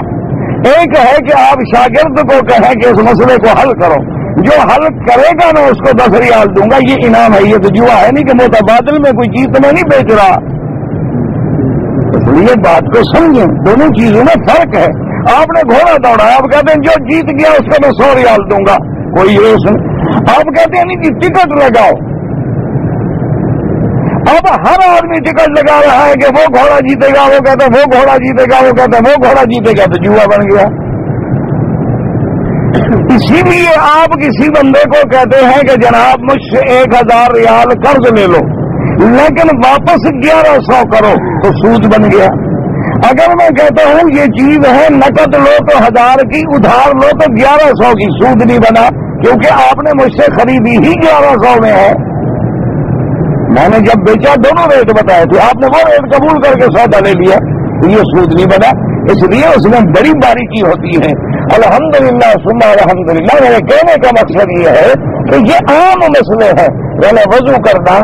ایک ہے کہ آپ شاگرد کو کہیں کہ اس مسئلے کو حل کرو، جو حل کرے گا میں اس کو 10 ریال دوں گا، یہ انعام ہے، یہ تو جوا ہے نہیں کہ متبادل میں کوئی چیز تو میں نہیں بیچ رہا. اس لیے بات کو سمجھیں، دونوں چیزوں میں فرق ہے. آپ نے گھوڑا دوڑا، آپ کہتے ہیں جو جیت گیا اس کو میں 100 ریال دوں گا، کوئی ریس نہیں. آپ کہتے ہیں نہیں کہ ٹکٹ لگاؤ، اب ہر آدمی ٹکٹ لگا رہا ہے کہ وہ گھوڑا جیتے گا، وہ کہتا ہے وہ گھوڑا جیتے گا، وہ کہتا ہے وہ گھوڑا جیتے گا، تو جوا بن گیا. اسی لیے آپ کسی بندے کو کہتے ہیں کہ جناب مجھ سے 1000 ریال قرض لے لو، لیکن واپس 1100 کرو، تو سود بن گیا. اگر میں کہتا ہوں یہ چیز ہے نقد لو تو 1000 کی، ادھار لو تو 1100 کی، سود نہیں بنا، کیونکہ آپ نے مجھ سے خریدی ہی 1100 میں ہے. میں نے جب بیچا دونوں ریٹ بتائے تھے, آپ نے وہ ریٹ قبول کر کے سودا لے لیا, تو یہ سود نہیں بنا. اس لیے اس میں بڑی باریکی ہوتی ہے. الحمدللہ ثم الحمدللہ. میرے کہنے کا مقصد یہ ہے کہ یہ عام مسئلے ہیں. یعنی وضو کرنا,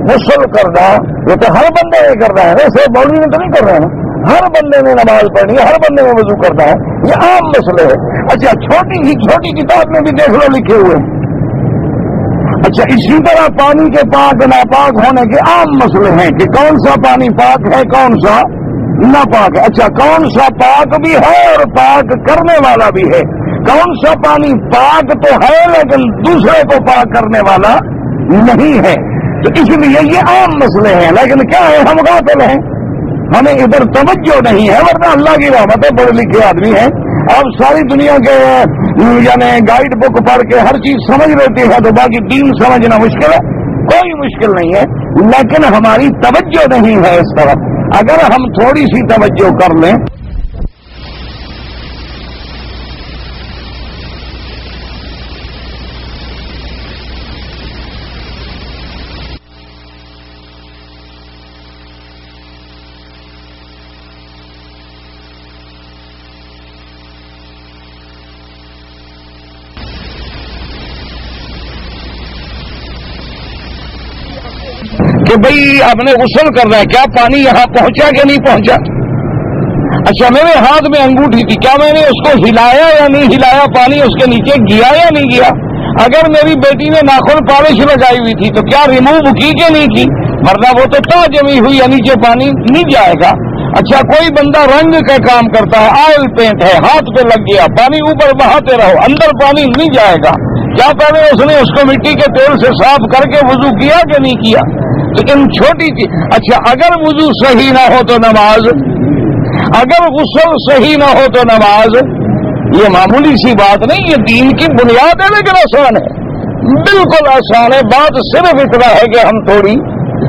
غسل کرنا, یہ تو ہر بندے نے کرنا ہے. ویسے مولوی نے تو نہیں کر رہے ہیں, ہر بندے نے نماز پڑھنی ہے, ہر بندے نے وضو کرنا ہے. یہ عام مسئلے ہے. اچھا چھوٹی ہی چھوٹی کتاب میں بھی دیکھ لو لکھے ہوئے ہیں. اچھا اسی طرح پانی کے پاک ناپاک ہونے کے عام مسئلے ہیں کہ کون سا پانی پاک ہے, کون سا ناپاک ہے. اچھا کون سا پاک بھی ہے اور پاک کرنے والا بھی ہے, کون سا پانی پاک تو ہے لیکن دوسرے کو پاک کرنے والا نہیں ہے. تو اس لیے یہ عام مسئلے ہیں. لیکن کیا ہے, ہم غافل ہیں, ہمیں ادھر توجہ نہیں ہے. ورنہ اللہ کی رحمت ہے, پڑھے لکھے آدمی ہیں. اب ساری دنیا کے یعنی گائیڈ بک پڑھ کے ہر چیز سمجھ لیتے ہیں, تو باقی دین سمجھنا مشکل ہے. کوئی مشکل نہیں ہے, لیکن ہماری توجہ نہیں ہے اس طرف. اگر ہم تھوڑی سی توجہ کر لیں کہ بھئی آپ نے غسل کرنا ہے, کیا پانی یہاں پہنچا کہ نہیں پہنچا؟ اچھا میرے ہاتھ میں انگوٹھی تھی, کیا میں نے اس کو ہلایا یا نہیں ہلایا؟ پانی اس کے نیچے گیا یا نہیں گیا؟ اگر میری بیٹی نے ناخن پالش لگائی ہوئی تھی تو کیا ریموو کی کہ نہیں کی؟ ورنہ وہ تو تا جمی ہوئی ہے, نیچے پانی نہیں جائے گا. اچھا کوئی بندہ رنگ کا کام کرتا ہے, آئل پینٹ ہے, ہاتھ پہ لگ گیا, پانی اوپر بہاتے رہو, اندر پانی نہیں جائے گا. کیا پہلے اس نے اس کو مٹی کے تیل سے صاف کر کے وضو کیا کہ نہیں کیا؟ تو ان چھوٹی چیز. اچھا اگر وضو صحیح نہ ہو تو نماز, اگر غسل صحیح نہ ہو تو نماز. یہ معمولی سی بات نہیں, یہ دین کی بنیاد ہے, لیکن آسان ہے, بالکل آسان ہے. بات صرف اتنا ہے کہ ہم تھوڑی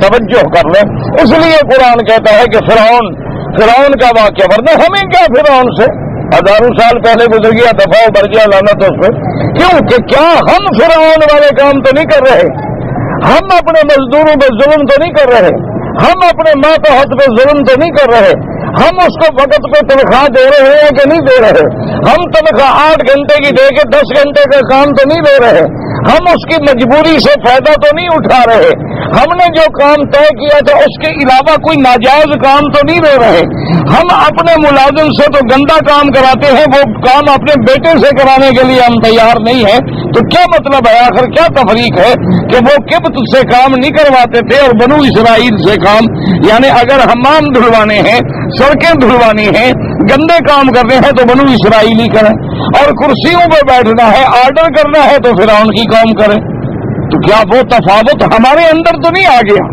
توجہ کر لیں. اس لیے قرآن کہتا ہے کہ فرعون کا واقعہ, ورنہ ہمیں کیا فرعون سے, ہزاروں سال پہلے گزر گیا, دفاع بڑھ گیا, لعنت اس پہ. کیوں کہ کیا ہم فرعون والے کام تو نہیں کر رہے, ہم اپنے مزدوروں پہ ظلم تو نہیں کر رہے, ہم اپنے ماتحت پہ ظلم تو نہیں کر رہے, ہم اس کو وقت پہ تنخواہ دے رہے ہیں کہ نہیں دے رہے, ہم تنخواہ 8 گھنٹے کی دے کے 10 گھنٹے کا کام تو نہیں دے رہے, ہم اس کی مجبوری سے فائدہ تو نہیں اٹھا رہے, ہم نے جو کام طے کیا تھا اس کے علاوہ کوئی ناجائز کام تو نہیں دے رہے, ہم اپنے ملازم سے تو گندا کام کراتے ہیں, وہ کام اپنے بیٹے سے کرانے کے لیے ہم تیار نہیں ہیں. تو کیا مطلب ہے, آخر کیا تفریق ہے کہ وہ قبط سے کام نہیں کرواتے تھے اور بنو اسرائیل سے کام. یعنی اگر حمام دھلوانے ہیں, سڑکیں دھلوانی ہیں, گندے کام کرنے ہیں تو بنو اسرائیل ہی کریں, اور کرسیوں پہ بیٹھنا ہے, آرڈر کرنا ہے تو فرعون کی قوم کریں. تو کیا وہ تفاوت ہمارے اندر تو نہیں آ گیا؟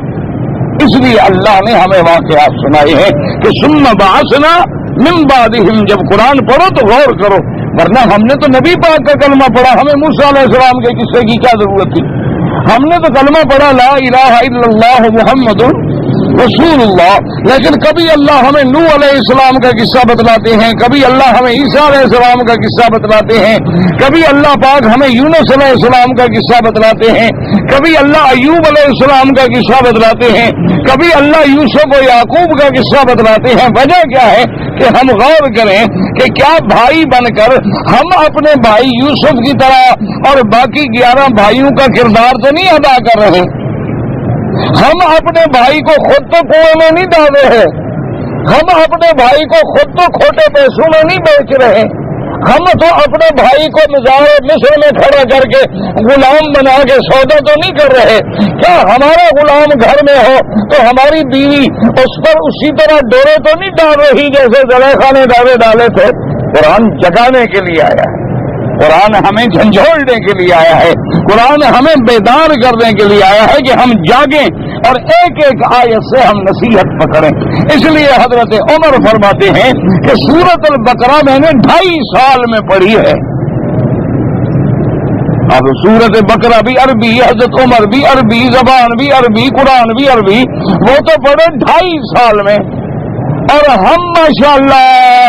اس لیے اللہ نے ہمیں واقعات سنائے ہیں کہ ثم بعثنا من بعدہم. جب قرآن پڑھو تو غور کرو, ورنہ ہم نے تو نبی پاک کا کلمہ پڑھا, ہمیں موسیٰ علیہ السلام کے قصے کی کیا ضرورت تھی؟ ہم نے تو کلمہ پڑھا لا الہ الا اللہ محمد رسول اللہ. لیکن کبھی اللہ ہمیں نوح علیہ السلام کا قصہ بتلاتے ہیں, کبھی اللہ ہمیں عیسیٰ علیہ السلام کا قصہ بتلاتے ہیں, کبھی اللہ پاک ہمیں یونس علیہ السلام کا قصہ بتلاتے ہیں, کبھی اللہ ایوب علیہ السلام کا قصہ بتلاتے ہیں, کبھی اللہ یوسف و یعقوب کا قصہ بتلاتے ہیں. وجہ کیا ہے کہ ہم غور کریں کہ کیا بھائی بن کر ہم اپنے بھائی یوسف کی طرح اور باقی 11 بھائیوں کا کردار تو نہیں ادا کر رہے. ہم اپنے بھائی کو خود تو کنویں میں نہیں ڈال رہے, ہم اپنے بھائی کو خود تو کھوٹے پیسوں میں نہیں بیچ رہے, ہم تو اپنے بھائی کو مزار مصر میں کھڑا کر کے غلام بنا کے سودا تو نہیں کر رہے. کیا ہمارا غلام گھر میں ہو تو ہماری بیوی اس پر اسی طرح ڈورے تو نہیں ڈال رہی جیسے زلیخا نے ڈالے ڈالے تھے؟ قرآن جگانے کے لیے آیا ہے, قرآن ہمیں جھنجھوڑنے کے لیے آیا ہے, قرآن ہمیں بیدار کرنے کے لیے آیا ہے کہ ہم جاگیں اور ایک ایک آیت سے ہم نصیحت پکڑیں. اس لیے حضرت عمر فرماتے ہیں کہ سورۃ البقرہ میں نے 2.5 سال میں پڑھی ہے. اب سورۃ بقرہ بھی عربی, حضرت عمر بھی عربی, زبان بھی عربی, قرآن بھی عربی, وہ تو پڑھے 2.5 سال میں. اور ہم ماشاءاللہ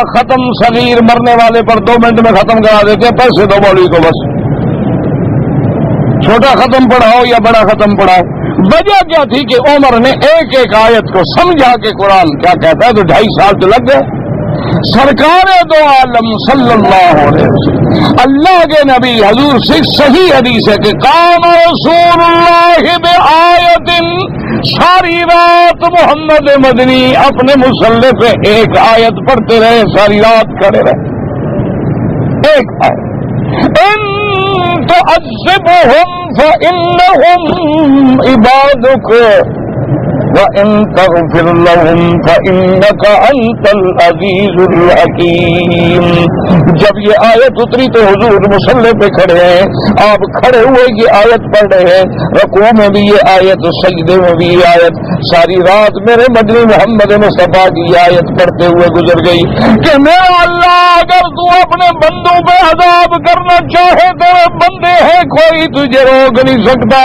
ختم صغیر مرنے والے پر 2 منٹ میں ختم کرا دیتے ہیں, پیسے دو مولوی کو بس. چھوٹا ختم پڑھاؤ یا بڑا ختم پڑھاؤ؟ وجہ کیا تھی کہ عمر نے ایک ایک آیت کو سمجھا کہ قرآن کیا کہتا ہے، تو 2.5 سال تو لگ گئے۔ سرکار دو عالم صلی اللہ علیہ وسلم اللہ کے نبی حضور سے صحیح حدیث ہے کہ قام رسول اللہ بآیت، ساری رات محمد مدنی اپنے مصلی پہ ایک آیت پڑھتے رہے، ساری رات کھڑے رہے، ایک آیت۔ ان تعذبهم فإنهم عبادك وَإِن تَغْفِرْ لَهُمْ فَإِنَّكَ أَنْتَ الْعَزِيزُ الْحَكِيمُ۔ جب یہ آیت اتری تو حضور مصلی پہ کھڑے ہیں، آپ کھڑے ہوئے یہ آیت پڑھ رہے ہیں، رکوع میں بھی یہ آیت، سجدے میں بھی یہ آیت، ساری رات میرے مدنی محمد مصطفیٰ کی یہ آیت پڑھتے ہوئے گزر گئی کہ میرا اللہ اگر تو اپنے بندوں پہ عذاب کرنا چاہے تو بندے ہیں، کوئی تجھے روک نہیں سکتا۔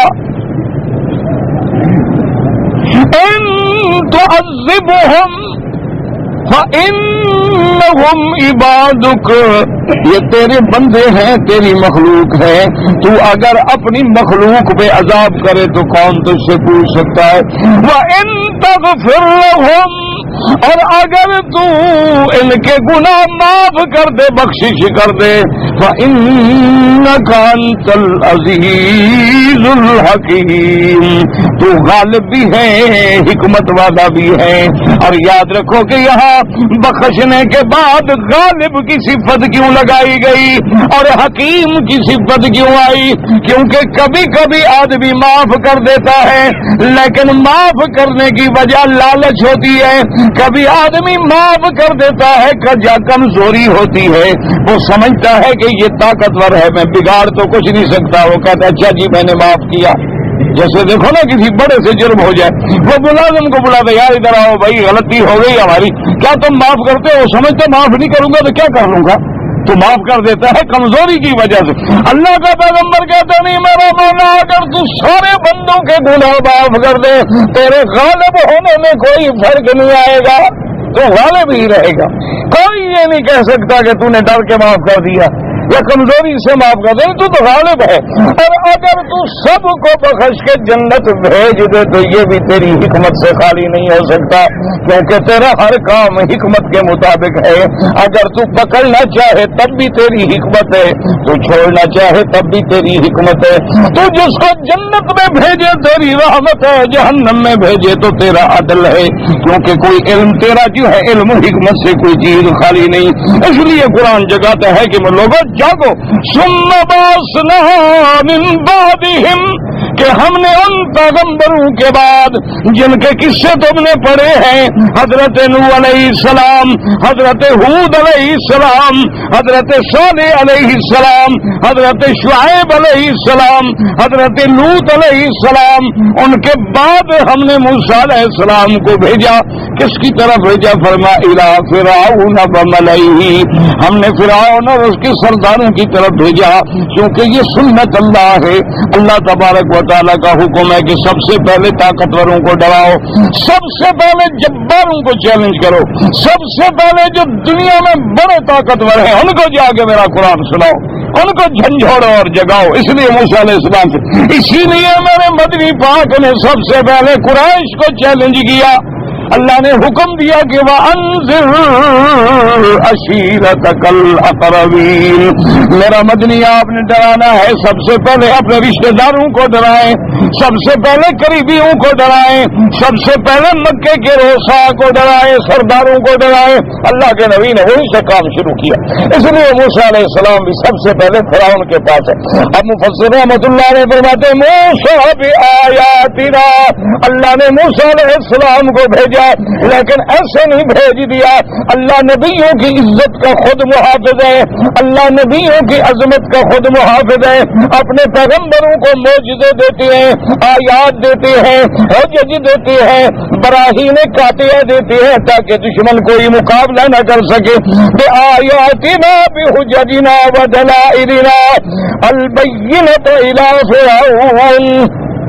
ان تعذبهم فإنهم عبادك، یہ تیرے بندے ہیں، تیری مخلوق ہے، تو اگر اپنی مخلوق پہ عذاب کرے تو کون تجھ سے پوچھ سکتا ہے؟ وَإِن تَغْفِرْ لَهُمْ، اور اگر تو ان کے گناہ معاف کر دے، بخشش کر دے، فَإِنَّكَ أَنْتَ الْعَزِيزُ الْحَكِيمُ، تو غالب بھی ہے، حکمت والا بھی ہے۔ اور یاد رکھو کہ یہاں بخشنے کے بعد غالب کی صفت کیوں لگائی گئی اور حکیم کی صفت کیوں آئی؟ کیونکہ کبھی کبھی آدمی معاف کر دیتا ہے لیکن معاف کرنے کی وجہ لالچ ہوتی ہے، کبھی آدمی معاف کر دیتا ہے کجا کمزوری ہوتی ہے، وہ سمجھتا ہے کہ یہ طاقتور ہے، میں بگاڑ تو کچھ نہیں سکتا، وہ کہتا ہے اچھا جی میں نے معاف کیا۔ جیسے دیکھو نا کسی بڑے سے جرم ہو جائے، وہ ملازم کو بلاتے یار ادھر آؤ بھائی غلطی ہو گئی ہماری، کیا تم معاف کرتے ہو؟ سمجھتے معاف نہیں کروں گا تو کیا کر لوں گا، تو معاف کر دیتا ہے کمزوری کی وجہ سے۔ اللہ کا پیغمبر کہتا نہیں میرا مولا اگر تو سارے بندوں کے گناہ معاف کر دے تیرے غالب ہونے میں کوئی فرق نہیں آئے گا، تو غالب ہی رہے گا۔ کوئی یہ نہیں کہہ سکتا کہ تو نے ڈر کے معاف کر دیا یا کمزوری سے معاف کر دے، تو غالب ہے۔ اور اگر تو سب کو بخش کے جنت بھیج دے تو یہ بھی تیری حکمت سے خالی نہیں ہو سکتا، کیونکہ تیرا ہر کام حکمت کے مطابق ہے۔ اگر تو پکڑنا چاہے تب بھی تیری حکمت ہے، تو چھوڑنا چاہے تب بھی تیری حکمت ہے۔ تو جس کو جنت میں بھیجے تیری رحمت ہے، جہنم میں بھیجے تو تیرا عدل ہے، کیونکہ کوئی علم تیرا جو ہے علم و حکمت سے کوئی چیز خالی نہیں۔ اس لیے قرآن جگاتا ہے کہ وہ لوگوں جاگو، ثم بعثنا من بعدهم، کہ ہم نے ان پیغمبروں کے بعد جن کے قصے تم نے پڑھے ہیں، حضرت نوح علیہ السلام، حضرت ہود علیہ السلام، حضرت صالح علیہ السلام، حضرت شعیب علیہ السلام، حضرت لوط علیہ السلام، ان کے بعد ہم نے موسیٰ علیہ السلام کو بھیجا۔ کس کی طرف بھیجا؟ فرما الی فرعون وملئہ، ہم نے فرعون اور اس کے سرداروں کی طرف بھیجا، کیونکہ یہ سنت اللہ ہے۔ اللہ تبارک و تعالیٰ کا حکم ہے کہ سب سے پہلے طاقتوروں کو ڈراؤ، سب سے پہلے جباروں کو چیلنج کرو، سب سے پہلے جو دنیا میں بڑے طاقتور ہیں ان کو جا کے میرا قرآن سناؤ، ان کو جھنجھوڑو اور جگاؤ۔ اس لیے موسیٰ علیہ السلام سے، اسی لیے میرے مدنی پاک نے سب سے پہلے قریش کو چیلنج کیا۔ اللہ نے حکم دیا کہ وَأَنذِرْ عَشِيرَتَكَ الْأَقْرَبِينَ، میرا مدنی آپ نے ڈرانا ہے، سب سے پہلے اپنے رشتہ داروں کو ڈرائیں، سب سے پہلے قریبیوں کو ڈرائیں، سب سے پہلے مکے کے رؤساء کو ڈرائیں، سرداروں کو ڈرائیں۔ اللہ کے نبی نے وہی سے کام شروع کیا، اس لیے موسیٰ علیہ السلام بھی سب سے پہلے فرعون کے پاس ہے۔ اب مفسر رحمۃ اللہ علیہ فرماتے ہیں موسیٰ بآیاتنا، اللہ نے موسیٰ علیہ السلام کو بھیجا لیکن ایسے نہیں بھیج دیا۔ اللہ نبیوں کی عزت کا خود محافظ ہے، اللہ نبیوں کی عظمت کا خود محافظ ہے، اپنے پیغمبروں کو معجزے دیتے ہیں، آیات دیتے ہیں، حجج دیتے ہیں، براہین قاطعہ دیتے ہیں تاکہ دشمن کوئی مقابلہ نہ کر سکے۔ بآیاتنا بحججنا ودلائلنا البینۃ الی فرعون،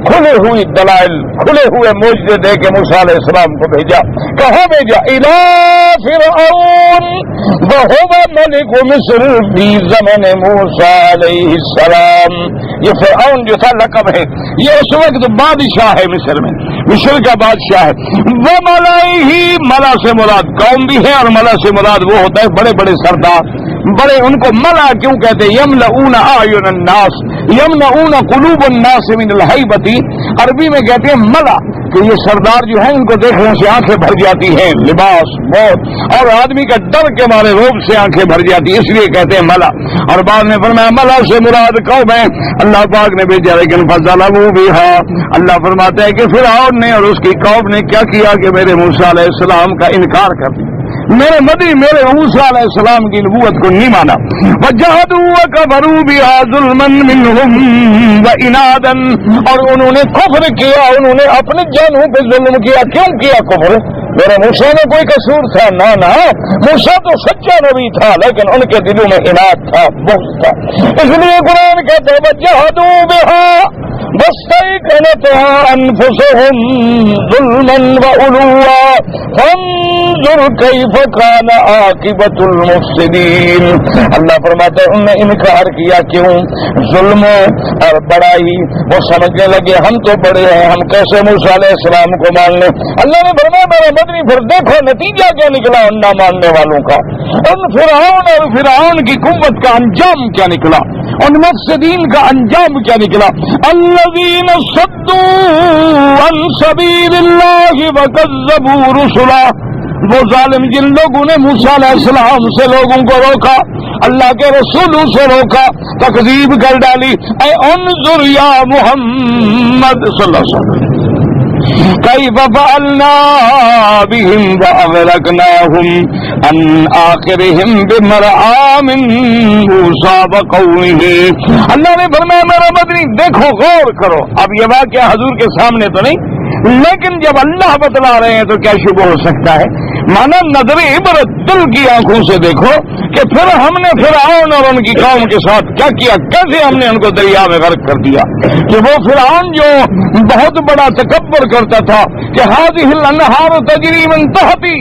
کھلے ہوئی دلائل، کھلے ہوئے معجزے دے کے موسیٰ علیہ السلام کو بھیجا۔ کہاں بھیجا؟ الی فرعون، وَهُوَ مَلِكُ مِصْرَ فِي زَمَنِ مُوسَىٰ علیہ السلام. یہ فرعون جو تھا لقب ہے، یہ اس وقت بادشاہ ہے مصر میں، مصر کا بادشاہ ہے. وَمَلَئِهِ، ملا سے مراد قوم بھی ہے، اور ملا سے مراد وہ ہوتا ہے بڑے بڑے سردار. بڑے ان کو ملا کیوں کہتے ہیں؟ یملؤون اعین الناس، یملؤون قلوب الناس من الہیبۃ. عربی میں کہتے ہیں ملا، کہ یہ سردار جو ہیں ان کو دیکھنے سے آنکھیں بھر جاتی ہیں، لباس بہت، اور آدمی کا ڈر کے مارے روب سے آنکھیں بھر جاتی ہیں، اس لیے کہتے ہیں ملا. اور بعد میں فرمایا ملا سے مراد قوم ہے. اللہ پاک نے بھیجا لیکن فظلموا بها. اللہ فرماتا ہے کہ فرعون نے اور اس کی قوم نے کیا کیا کہ میرے موسیٰ علیہ السلام کا انکار کر دیا، میرے مدی میرے موسیٰ علیہ السلام کی نبوت کو نہیں مانا. وَجَحَدُوا وَكَفَرُوا بِهَا ظُلْمًا مِّنْهُمْ وَإِنَادًا، اور انہوں نے کفر کیا، انہوں نے اپنے جانوں پہ ظلم کیا. کیوں کیا کفر؟ میرے موسیٰ میں کوئی قصور تھا؟ نہ موسیٰ تو سچا نبی تھا، لیکن ان کے دلوں میں عناد تھا، بغض تھا. اس لیے قرآن کہتے ہیں وَجَحَدُوا بِهَا وَاسْتَيْقَنَتْهَا أَنفُسُهُمْ ظُلْمًا وَعُلُوًّا فَانظُرْ كَيْفَ كَانَ عَاقِبَةُ الْمُفْسِدِينَ. اللہ فرماتا ہے انہوں نے انکار کیا. کیوں؟ ظلم اور بڑائی. وہ سمجھنے لگے ہم تو بڑے ہیں، ہم کیسے موسیٰ علیہ السلام کو مان لیں. اللہ نے فرمایا میرا مدنی پھر دیکھو نتیجہ کیا نکلا ان نہ ماننے والوں کا، ان فرعون اور فرعون کی قوت کا انجام کیا نکلا، ان مفسدین کا انجام کیا نکلا. الذین صدوا عن سبیل اللہ وکذبوا رسلا. وہ ظالم جن لوگوں نے موسیٰ علیہ السلام سے لوگوں کو روکا، اللہ کے رسولوں سے روکا، تکذیب کر ڈالی. اے انظر یا محمد صلی اللہ علیہ وسلم کیف فعلنا بهم واغرقناهم عن آخرهم بمرعى من موسیٰ وقومه. اللہ نے فرمایا میرا مدنی دیکھو غور کرو. اب یہ واقعہ حضور کے سامنے تو نہیں، لیکن جب اللہ بتلا رہے ہیں تو کیا شبہ ہو سکتا ہے؟ مانا نظر عبرت دل کی آنکھوں سے دیکھو کہ پھر ہم نے فرعون اور ان کی قوم کے ساتھ کیا کیا، کیسے ہم نے ان کو دریا میں غرق کر دیا. کہ وہ فرعون جو بہت بڑا تکبر کرتا تھا کہ هذه الانہار تجری من تحتی،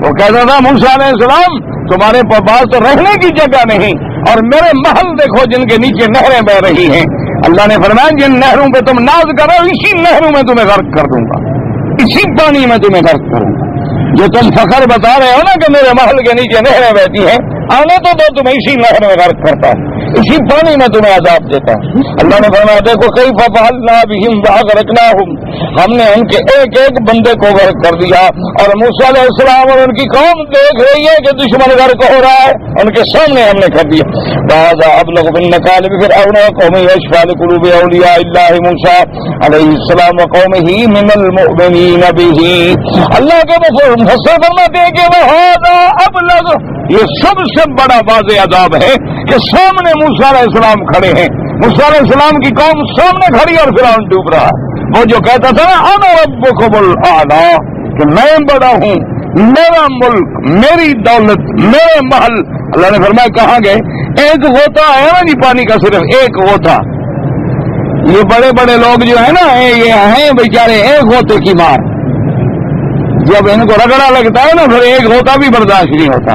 وہ کہتا تھا موسیٰ علیہ السلام تمہارے پاس تو رہنے کی جگہ نہیں، اور میرے محل دیکھو جن کے نیچے نہریں بہ رہی ہیں. اللہ نے فرمایا جن نہروں پہ تم ناز کرو اسی نہروں میں تمہیں غرق کر دوں گا، اسی پانی میں تمہیں غرق کروں گا. جو تم فخر بتا رہے ہو نا کہ میرے محل کے نیچے نہریں بہتی ہیں، آنے تو دو تمہیں اسی نہر میں غرق کرتا ہوں، اسی پانی میں تمہیں عذاب دیتا ہوں. اللہ نے فرمایا دیکھو کیف فعلنا بهم واغرقناهم، ہم نے ان کے ایک ایک بندے کو غرق کر دیا. اور موسیٰ علیہ السلام اور ان کی قوم دیکھ رہی ہے کہ دشمن غرق ہو رہا ہے، ان کے سامنے ہم نے کر دیا. وهذا ابلغ من نكال فرعون وقومه يشفى لقلوب اولياء الله موسیٰ علیہ السلام وقومه من المؤمنین به. اللہ کے مفسر فرماتے ہیں کہ وهذا ابلغ، یہ سب سے بڑا واضح عذاب ہے کہ سامنے موسیٰ علیہ السلام کھڑے ہیں، موسیٰ علیہ السلام کی قوم سامنے کھڑی اور فرعون ڈوب رہا ہے. وہ جو کہتا تھا نا انا ربکم الاعلی، کہ میں بڑا ہوں، میرا ملک، میری دولت، میرے محل. اللہ نے فرمایا کہاں گئے؟ ایک غوطہ ہے نا جی پانی کا، صرف ایک غوطہ. یہ بڑے بڑے لوگ جو ہے نا یہ ہیں بیچارے ایک غوطے کی مار، جب ان کو رگڑا لگتا ہے نا پھر ایک غوطہ بھی برداشت نہیں ہوتا.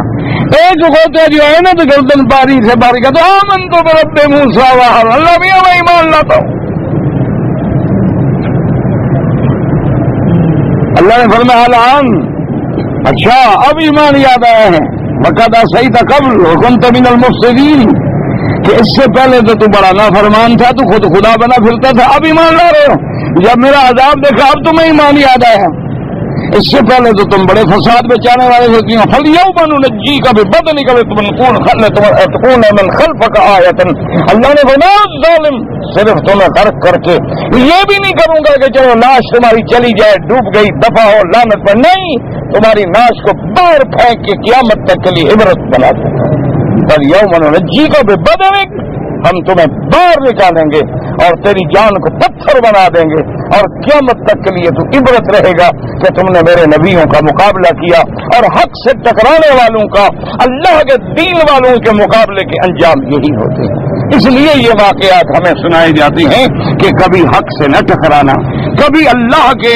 ایک غوطہ جو ہے نا تو گردن پاری سے پاری کا تو آمنت برب موسیٰ وہارون، اللہ بھی میں ایمان لاتا ہوں. اللہ نے فرمایا الان، اچھا اب ایمان یاد آیا ہے. وقت صحیح تھا قبل وکنت من المفسدین، کہ اس سے پہلے تو بڑا نافرمان تھا، تو خود خدا بنا پھرتا تھا، اب ایمان لا رہے ہو. جب میرا عذاب دیکھا اب تمہیں ایمان یاد آیا. اس سے پہلے تو تم بڑے فساد بچانے والے ہوتی ہیں. فَالْيَوْمَ نُنَجِّيكَ بِبَدَنِكَ لِتَكُونَ لِمَنْ خَلْفَكَ آیَةً. اللہ نے فرمایا ظالم صرف تمہیں غرق کر کے یہ بھی نہیں کروں گا کہ چلو لاش تمہاری چلی جائے، ڈوب گئی، دفع ہو، لعنت پر. نہیں، تمہاری لاش کو باہر پھینک کے قیامت تک کے لیے عبرت بنا دوں گا. فَالْيَوْمَ نُنَجِّيكَ بِبَدَنِكَ، ہم تمہیں باہر نکالیں گے اور تیری جان کو پتھر بنا دیں گے، اور قیامت تک کے لیے تو عبرت رہے گا کہ تم نے میرے نبیوں کا مقابلہ کیا، اور حق سے ٹکرانے والوں کا، اللہ کے دین والوں کے مقابلے کے انجام یہی ہوتے ہیں. اس لیے یہ واقعات ہمیں سنائی جاتی ہیں کہ کبھی حق سے نہ ٹکرانا، کبھی اللہ کے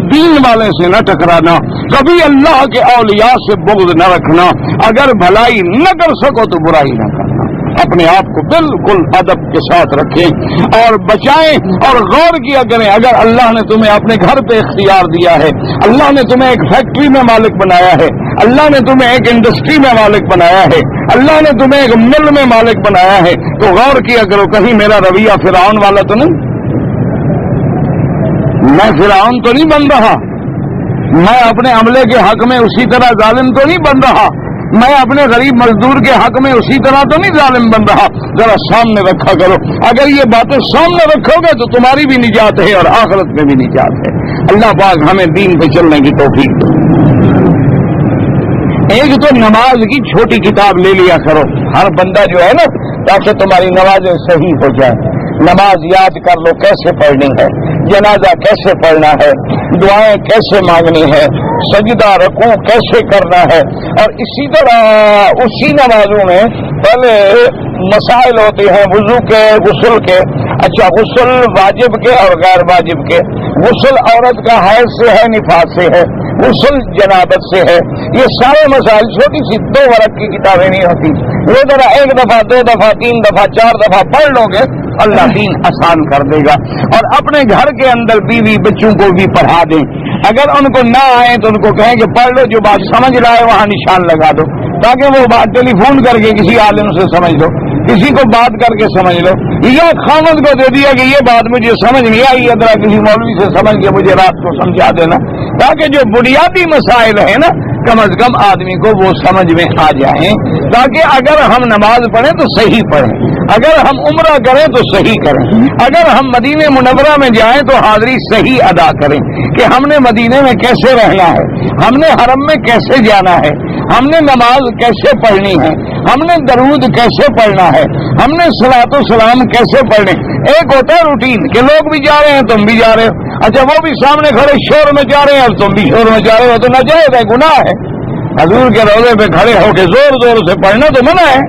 دین والے سے نہ ٹکرانا، کبھی اللہ کے اولیاء سے بغض نہ رکھنا، اگر بھلائی نہ کر سکو تو برائی نہ کرنا، اپنے آپ کو بالکل ادب کے ساتھ رکھیں اور بچائیں اور غور کیا کریں۔ اگر اللہ نے تمہیں اپنے گھر پہ اختیار دیا ہے، اللہ نے تمہیں ایک فیکٹری میں مالک بنایا ہے، اللہ نے تمہیں ایک انڈسٹری میں مالک بنایا ہے، اللہ نے تمہیں ایک مل میں مالک بنایا ہے، تو غور کیا کرو کہیں میرا رویہ فرعون والا تو نہیں، میں فرعون تو نہیں بن رہا، میں اپنے عملے کے حق میں اسی طرح ظالم تو نہیں بن رہا، میں اپنے غریب مزدور کے حق میں اسی طرح تو نہیں ظالم بن رہا۔ ذرا سامنے رکھا کرو، اگر یہ باتیں سامنے رکھو گے تو تمہاری بھی نجات ہے اور آخرت میں بھی نجات ہے۔ اللہ پاک ہمیں دین پہ چلنے کی توفیق دے۔ ایک تو نماز کی چھوٹی کتاب لے لیا کرو ہر بندہ جو ہے نا، تاکہ تمہاری نمازیں صحیح ہو جائیں۔ نماز یاد کر لو کیسے پڑھنی ہے، جنازہ کیسے پڑھنا ہے، دعائیں کیسے مانگنی ہے، سجدہ رکوع کیسے کرنا ہے، اور اسی طرح اسی نمازوں میں پہلے مسائل ہوتے ہیں وضو کے، غسل کے۔ اچھا، غسل واجب کے اور غیر واجب کے۔ غسل عورت کا حیض سے ہے، نفاس سے ہے، غسل جنابت سے ہے، یہ سارے مسائل چھوٹی سی 2 ورق کی کتابیں نہیں ہوتی، وہ ذرا 1 دفعہ 2 دفعہ 3 دفعہ 4 دفعہ پڑھ لو گے اللہ دین آسان کر دے گا۔ اور اپنے گھر کے اندر بیوی بچوں کو بھی پڑھا دیں، اگر ان کو نہ آئے تو ان کو کہیں کہ پڑھ لو، جو بات سمجھ رہا ہے وہاں نشان لگا دو، تاکہ وہ بات ٹیلی فون کر کے کسی عالم سے سمجھ لو، کسی کو بات کر کے سمجھ لو، یا خامد کو دے دیا کہ یہ بات مجھے سمجھ نہیں آئی، ذرا کسی مولوی سے سمجھ کے مجھے رات کو سمجھا دینا، تاکہ جو بنیادی مسائل ہیں نا کم از کم آدمی کو وہ سمجھ میں آ جائیں، تاکہ اگر ہم نماز پڑھیں تو صحیح پڑھیں، اگر ہم عمرہ کریں تو صحیح کریں، اگر ہم مدینہ منورہ میں جائیں تو حاضری صحیح ادا کریں کہ ہم نے مدینے میں کیسے رہنا ہے، ہم نے حرم میں کیسے جانا ہے، ہم نے نماز کیسے پڑھنی ہے، ہم نے درود کیسے پڑھنا ہے، ہم نے صلاۃ و سلام کیسے پڑھنے۔ ایک ہوتا ہے روٹین کہ لوگ بھی جا رہے ہیں تم بھی جا رہے ہو، اچھا وہ بھی سامنے کھڑے شور میں جا رہے ہیں اور تم بھی شور میں جا رہے ہو، تو ناجائز ہے، گناہ ہے۔ حضور کے روضے پہ کھڑے ہو کے زور زور سے پڑھنا تو منع ہے،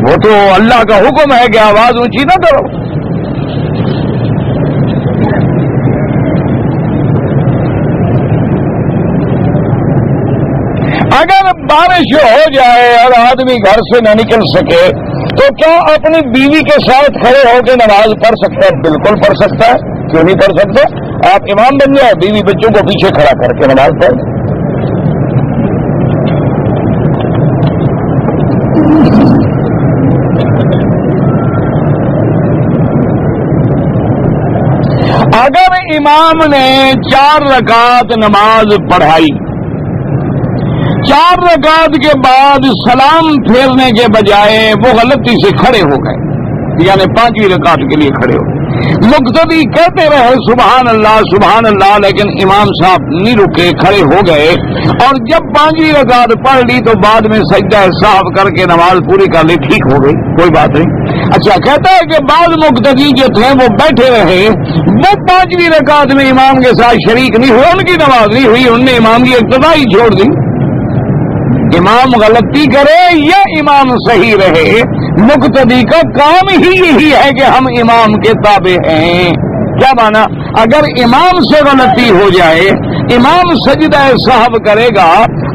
وہ تو اللہ کا حکم ہے کہ آواز اونچی نہ کرو۔ اگر بارش ہو جائے اور آدمی گھر سے نہ نکل سکے تو کیا اپنی بیوی کے ساتھ کھڑے ہو کے نماز پڑھ سکتا ہے؟ بالکل پڑھ سکتا ہے، کیوں نہیں پڑھ سکتا؟ آپ امام بن جائے، بیوی بچوں کو پیچھے کھڑا کر کے نماز پڑھ۔ اگر امام نے 4 رکعت نماز پڑھائی، 4 رکعت کے بعد سلام پھیرنے کے بجائے وہ غلطی سے کھڑے ہو گئے، یعنی 5ویں رکعت کے لیے کھڑے ہو گئے، مقتدی کہتے رہے سبحان اللہ، لیکن امام صاحب نہیں رکے، کھڑے ہو گئے، اور جب 5ویں رکعت پڑھ لی تو بعد میں سجدہ سہو کر کے نماز پوری کر لی، ٹھیک ہو گئی، کوئی بات نہیں۔ اچھا، کہتا ہے کہ بعض مقتدی جو تھے وہ بیٹھے رہے، وہ 5ویں رکعت میں امام کے ساتھ شریک نہیں ہوئے، ان کی نماز نہیں ہوئی، انہوں نے امام کی ابتدا ہی چھوڑ دی۔ امام غلطی کرے یا امام صحیح رہے، مقتدی کا کام ہی یہی ہے کہ ہم امام کے تابع ہیں۔ کیا مانا؟ اگر امام سے غلطی ہو جائے، امام سجدہ سہو کرے گا،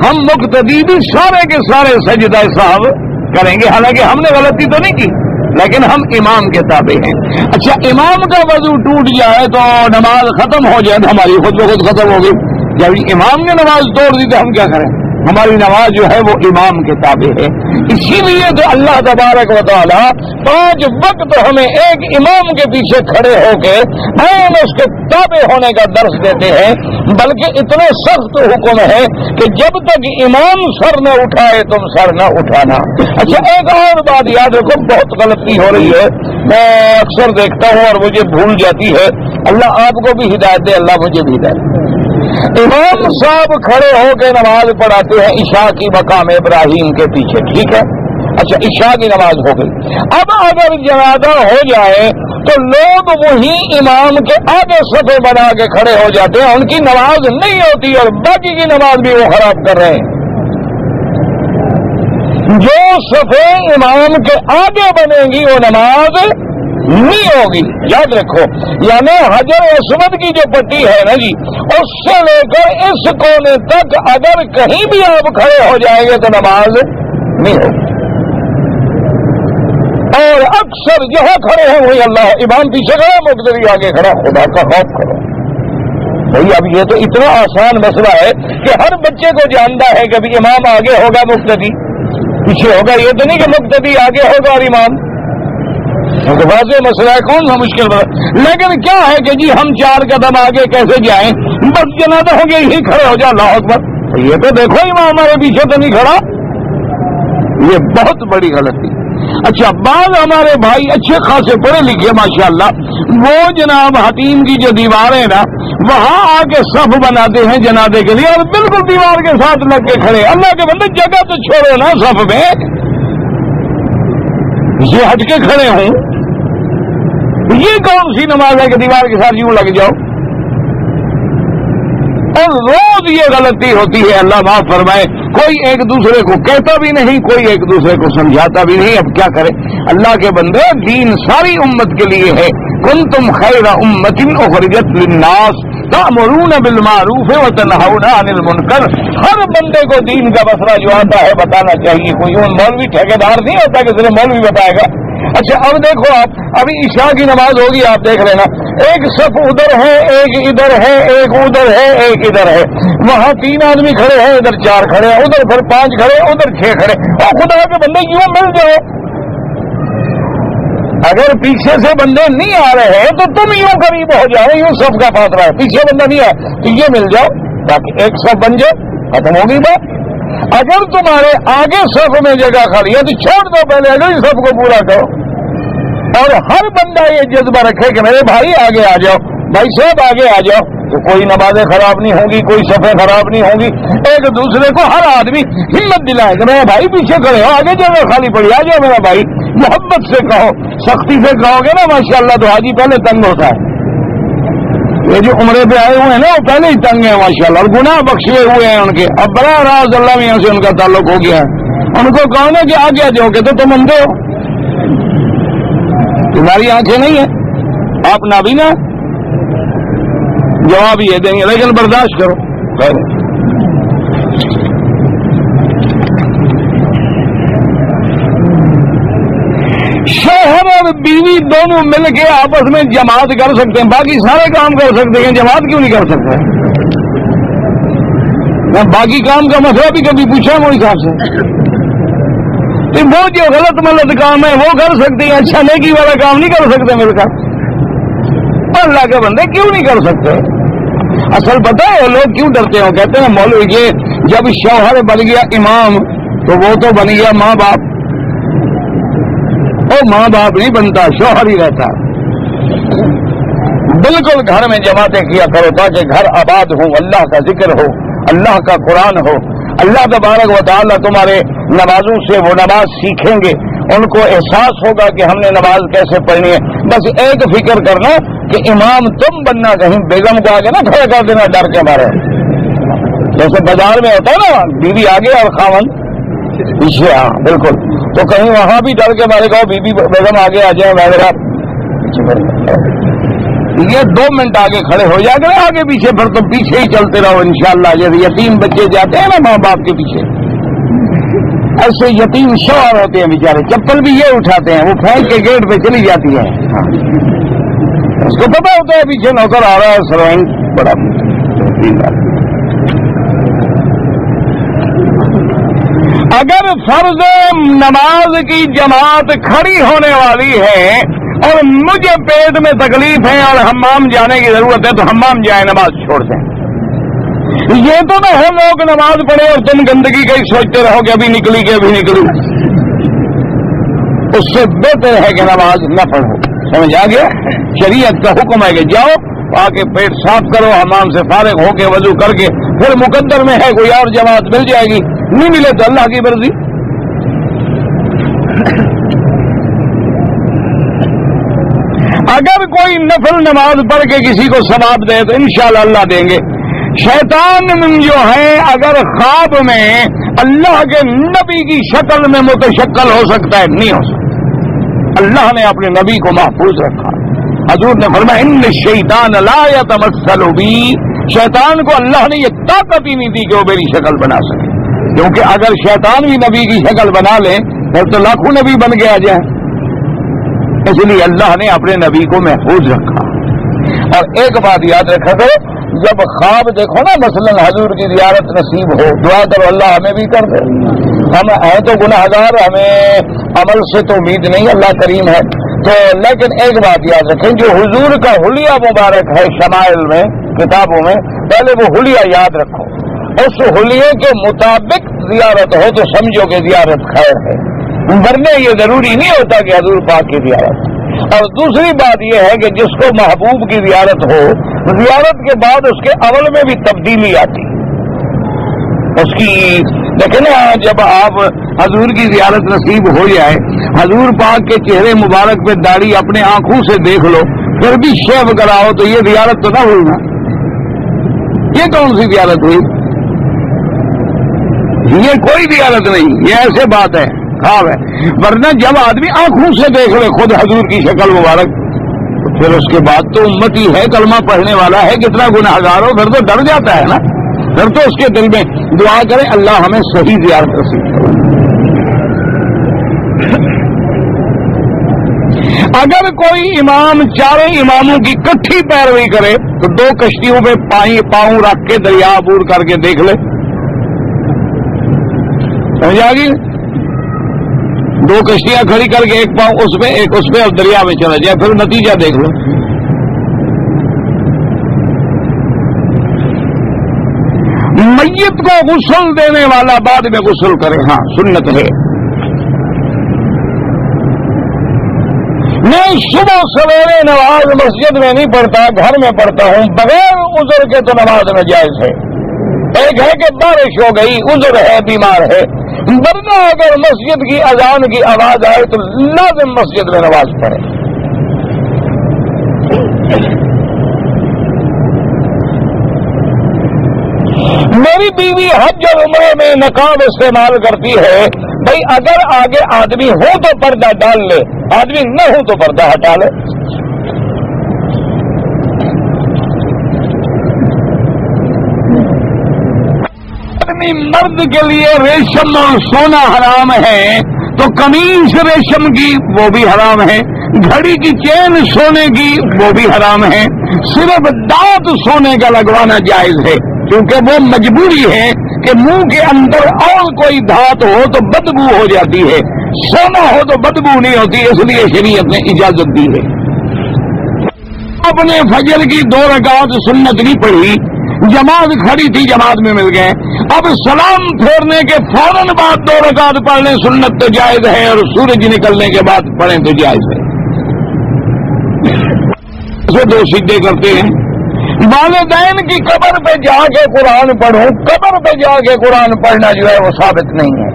ہم مقتدی بھی سارے کے سارے سجدہ سہو کریں گے، حالانکہ ہم نے غلطی تو نہیں کی، لیکن ہم امام کے تابع ہیں۔ اچھا، امام کا وضو ٹوٹ جائے تو نماز ختم ہو جائے تو ہماری خود بخود ختم ہو گئی، جب امام نے نماز توڑ دی تو ہم کیا کریں؟ ہماری نماز جو ہے وہ امام کے تابع ہے۔ اسی لیے تو اللہ تبارک و تعالی 5 وقت ہمیں ایک امام کے پیچھے کھڑے ہو کے عین اس کے تابع ہونے کا درس دیتے ہیں، بلکہ اتنے سخت حکم ہے کہ جب تک امام سر نہ اٹھائے تم سر نہ اٹھانا۔ اچھا، ایک اور بات یاد رکھو، بہت غلطی ہو رہی ہے، میں اکثر دیکھتا ہوں اور مجھے بھول جاتی ہے، اللہ آپ کو بھی ہدایت دے، اللہ مجھے بھی ہدایت دے۔ امام صاحب کھڑے ہو کے نماز پڑھاتے ہیں عشاء کی مقام ابراہیم کے پیچھے، ٹھیک ہے؟ اچھا، عشاء کی نماز ہو گئی، اب اگر جنازہ ہو جائے تو لوگ وہی امام کے آگے صفے بنا کے کھڑے ہو جاتے ہیں، ان کی نماز نہیں ہوتی اور باقی کی نماز بھی وہ خراب کر رہے ہیں۔ جو صفے امام کے آگے بنے گی وہ نماز نہیں ہوگی. یاد رکھو، یعنی حجر اسود کی جو پٹی ہے نا جی، اس سے لے کر اس کونے تک اگر کہیں بھی آپ کھڑے ہو جائیں گے تو نماز نہیں ہوگی. اور اکثر جہاں کھڑے ہیں وہی اللہ، امام پیچھے کھڑا، مقتدی آگے کھڑا. خدا کا خوف کرو بھائی. اب یہ تو اتنا آسان مسئلہ ہے کہ ہر بچے کو جانتا ہے کہ ابھی امام آگے ہوگا مقتدی پیچھے ہوگا. یہ تو نہیں کہ مقتدی آگے ہوگا اور امام، واضح مسئلہ ہے، کون سا مشکل مسئلہ. لیکن کیا ہے کہ جی ہم 4 قدم آگے کیسے جائیں، بس جنازہ ہو گیا یہی کھڑے ہو جا، اللہ اکبر. یہ تو دیکھو امام ہمارے پیچھے تو نہیں کھڑا. یہ بہت بڑی غلطی. اچھا، بعض ہمارے بھائی اچھے خاصے پڑھے لکھے ماشاءاللہ، وہ جناب حتیم کی جو دیواریں نا وہاں آ کے صف بناتے ہیں جنازے کے لیے اور بالکل دیوار کے ساتھ لگ کے کھڑے. اللہ کے بندے جگہ تو چھوڑو نا صف میں، یہ ہٹ کے کھڑے ہوں. یہ کون سی نماز ہے کہ دیوار کے ساتھ یوں لگ جاؤ؟ اور روز یہ غلطی ہوتی ہے، اللہ معاف فرمائے. کوئی ایک دوسرے کو کہتا بھی نہیں، کوئی ایک دوسرے کو سمجھاتا بھی نہیں. اب کیا کرے اللہ کے بندے، دین ساری امت کے لیے ہے. کنتم خیر امت اخرجت للناس تأمرون بالمعروف وتنہون عن المنکر. ہر بندے کو دین کا مسئلہ جو آتا ہے بتانا چاہیے. کوئی مولوی ٹھیکیدار نہیں ہوتا کہ صرف مولوی بتائے گا. اچھا اب دیکھو آپ، ابھی عشاء کی نماز ہوگی، آپ دیکھ لینا، ایک صف ادھر ہے، ایک ادھر ہے، ایک ادھر ہے، ایک ادھر ہے. وہاں 3 آدمی کھڑے ہیں، ادھر 4 کھڑے ہیں، ادھر پھر 5 کھڑے، ادھر 6 کھڑے. اور خدا کے بندے یوں مل جاؤ. اگر پیچھے سے بندے نہیں آ رہے ہیں تو تم یوں قریب ہو جاؤ، یوں صف کا فاصلہ ہے، پیچھے بندہ نہیں آیا تو یہ مل جاؤ تاکہ ایک صف بن جائے. ختم ہوگی بات. اگر تمہارے آگے صف میں جگہ خالی ہے تو چھوڑ دو، پہلے اگر صف کو پورا کرو. اور ہر بندہ یہ جذبہ رکھے کہ میرے بھائی آگے آ جاؤ، بھائی صاحب آگے آ جاؤ، تو کوئی نمازیں خراب نہیں ہوں گی، کوئی صفیں خراب نہیں ہوں گی. ایک دوسرے کو ہر آدمی ہمت دلائے کہ میرا بھائی پیچھے کھڑے ہو، آگے جگہ خالی پڑی، آ جاؤ میرا بھائی. محبت سے کہو، سختی سے کہو گے نا ماشاءاللہ تو حاجی پہلے تنگ ہوتا ہے. یہ جو عمرے پہ آئے ہوئے ہیں نا وہ پہلے ہی تنگ ہیں ماشاءاللہ، اور گناہ بخشے ہوئے ہیں ان کے. اب بڑا راز اللہ میاں سے ان کا تعلق ہو گیا ہے. ان کو کہو نا کہ آگے آ جاؤ گے تو تم اندھے ہو، تمہاری آنکھیں نہیں ہیں، آپ نابینا. جواب یہ دیں گے لیکن برداشت کرو. خیر شوہر اور بیوی دونوں مل کے آپس میں جماعت کر سکتے ہیں، باقی سارے کام کر سکتے ہیں، جماعت کیوں نہیں کر سکتے؟ میں باقی کام کا مسئلہ بھی کبھی پوچھا مجھ صاحب سے. وہ جو غلط ملت کام ہے وہ کر سکتے ہیں، اچھا نیکی والا کام نہیں کر سکتے میرے ساتھ. اللہ کے بندے کیوں نہیں کر سکتے؟ اصل پتہ ہے لوگ کیوں ڈرتے ہیں؟ کہتے ہیں مولوی یہ جب شوہر بن گیا امام تو وہ تو بن گیا ماں باپ. وہ ماں باپ نہیں بنتا، شوہر ہی رہتا. بالکل گھر میں جماعتیں کیا کرو تاکہ گھر آباد ہو، اللہ کا ذکر ہو، اللہ کا قرآن ہو. اللہ تبارک و تعالیٰ تمہارے نمازوں سے وہ نماز سیکھیں گے، ان کو احساس ہوگا کہ ہم نے نماز کیسے پڑھنی ہے. بس ایک فکر کرنا کہ امام تم بننا، کہیں بیگم کو آگے نہ کھڑا کر دینا ڈر کے مارے. جیسے بازار میں ہوتا ہے نا بیوی آگے اور خاوند پیچھے. ہاں بالکل. تو کہیں وہاں بھی ڈر کے مارے گا بیوی بیگم آگے آ جائے وغیرہ. یہ 2 منٹ آگے کھڑے ہو جائے گا، آگے پیچھے پھر تو پیچھے ہی چلتے رہو انشاءاللہ. جیسے یتیم بچے جاتے ہیں نا ماں باپ کے پیچھے، ایسے یتیم شوہر ہوتے ہیں بیچارے، چپل بھی یہ اٹھاتے ہیں، وہ پھینک کے گیٹ پہ چلی جاتی ہے. اس کو پتا ہوتا ہے پیچھے نوکر آ رہا ہے، سروینٹ بڑا. اگر فرض نماز کی جماعت کھڑی ہونے والی ہے اور مجھے پیٹ میں تکلیف ہے اور حمام جانے کی ضرورت ہے تو حمام جائیں، نماز چھوڑ دیں. یہ تو نہ ہو لوگ نماز پڑھے اور تم گندگی کا ہی سوچتے رہو کہ ابھی نکلی کہ ابھی نکلی. اس سے بہتر ہے کہ نماز نہ پڑھو. سمجھ آ گیا؟ شریعت کا حکم ہے کہ جاؤ آ کے پیٹ صاف کرو، حمام سے فارغ ہو کے وضو کر کے پھر مقدر میں ہے کوئی اور جماعت مل جائے گی، نہیں ملے تو اللہ کی مرضی. اگر کوئی نفل نماز پڑھ کے کسی کو ثواب دے تو انشاءاللہ اللہ دیں گے. شیطان جو ہے اگر خواب میں اللہ کے نبی کی شکل میں متشکل ہو سکتا ہے، نہیں ہو سکتا. اللہ نے اپنے نبی کو محفوظ رکھا. حضور نے فرمایا ان الشیطان لا یتمثل بی، شیطان کو اللہ نے یہ طاقت ہی نہیں دی کہ وہ میری شکل بنا سکے، کیونکہ اگر شیطان بھی نبی کی شکل بنا لے پھر تو لاکھوں نبی بن کے آ جائیں. اس لیے اللہ نے اپنے نبی کو محفوظ رکھا. اور ایک بات یاد رکھا کرو، جب خواب دیکھو نا مثلا حضور کی زیارت نصیب ہو، دعا کرو اللہ ہمیں بھی کر دے. ہم ہیں تو گناہگار، ہمیں عمل سے تو امید نہیں، اللہ کریم ہے تو. لیکن ایک بات یاد رکھیں، جو حضور کا حلیہ مبارک ہے شمائل میں کتابوں میں، پہلے وہ حلیہ یاد رکھو. اس حلیے کے مطابق زیارت ہو تو سمجھو کہ زیارت خیر ہے، ورنہ یہ ضروری نہیں ہوتا کہ حضور پاک کی زیارت. اور دوسری بات یہ ہے کہ جس کو محبوب کی زیارت ہو، زیارت کے بعد اس کے عمل میں بھی تبدیلی آتی. اس کی دیکھیں نا، جب آپ حضور کی زیارت نصیب ہو جائے، حضور پاک کے چہرے مبارک پہ داڑھی اپنے آنکھوں سے دیکھ لو، پھر بھی شیو کراؤ تو یہ زیارت تو نہ ہوئی نا. یہ کون سی زیارت ہوئی؟ یہ کوئی زیارت نہیں، یہ ایسے بات ہے، خواب ہے. ورنہ جب آدمی آنکھوں سے دیکھ لے خود حضور کی شکل مبارک، پھر اس کے بعد تو امتی ہے، کلمہ پڑھنے والا ہے، کتنا گناہگار ہو، پھر تو ڈر جاتا ہے نا. پھر تو اس کے دل میں دعا کریں اللہ ہمیں صحیح زیارت نصیب کرے. اگر کوئی امام چاروں اماموں کی کٹھی پیروی کرے تو 2 کشتیوں پہ پاؤں رکھ کے دریا عبور کر کے دیکھ لے، سمجھ آ گئی؟ 2 کشتیاں کھڑی کر کے ایک پاؤں اس پہ ایک اس پہ اور دریا میں چلا جائے، پھر نتیجہ دیکھ لو. میت کو غسل دینے والا بعد میں غسل کرے، ہاں سنت ہے. میں صبح سویرے نماز مسجد میں نہیں پڑھتا، گھر میں پڑھتا ہوں، بغیر عذر کے تو نماز میں جائز ہے. ایک ہے کہ بارش ہو گئی، عذر ہے، بیمار ہے، ورنہ اگر مسجد کی اذان کی آواز آئے تو لازم مسجد میں نماز پڑھے. میری بیوی حج اور عمرے میں نقاب استعمال کرتی ہے. بھائی اگر آگے آدمی ہو تو پردہ ڈال لے، آدمی نہ ہو تو پردہ ہٹا لے. آدمی مرد کے لیے ریشم اور سونا حرام ہے تو قمیص ریشم کی وہ بھی حرام ہے، گھڑی کی چین سونے کی وہ بھی حرام ہے. صرف دانت سونے کا لگوانا جائز ہے، کیونکہ وہ مجبوری ہے کہ منہ کے اندر اور کوئی دھات ہو تو بدبو ہو جاتی ہے، سونا ہو تو بدبو نہیں ہوتی، اس لیے شریعت نے اجازت دی ہے. اپنے فجر کی 2 رکعت سنت نہیں پڑھی، جماعت کھڑی تھی، جماعت میں مل گئے، اب سلام پھیرنے کے فوراً بعد 2 رکعت پڑھ لیں، سنت تو جائز ہے، اور سورج نکلنے کے بعد پڑھیں تو جائز ہے. اسے 2 سجدے کرتے ہیں. والدین کی قبر پہ جا کے قرآن پڑھو، قبر پہ جا کے قرآن پڑھنا جو ہے وہ ثابت نہیں ہے.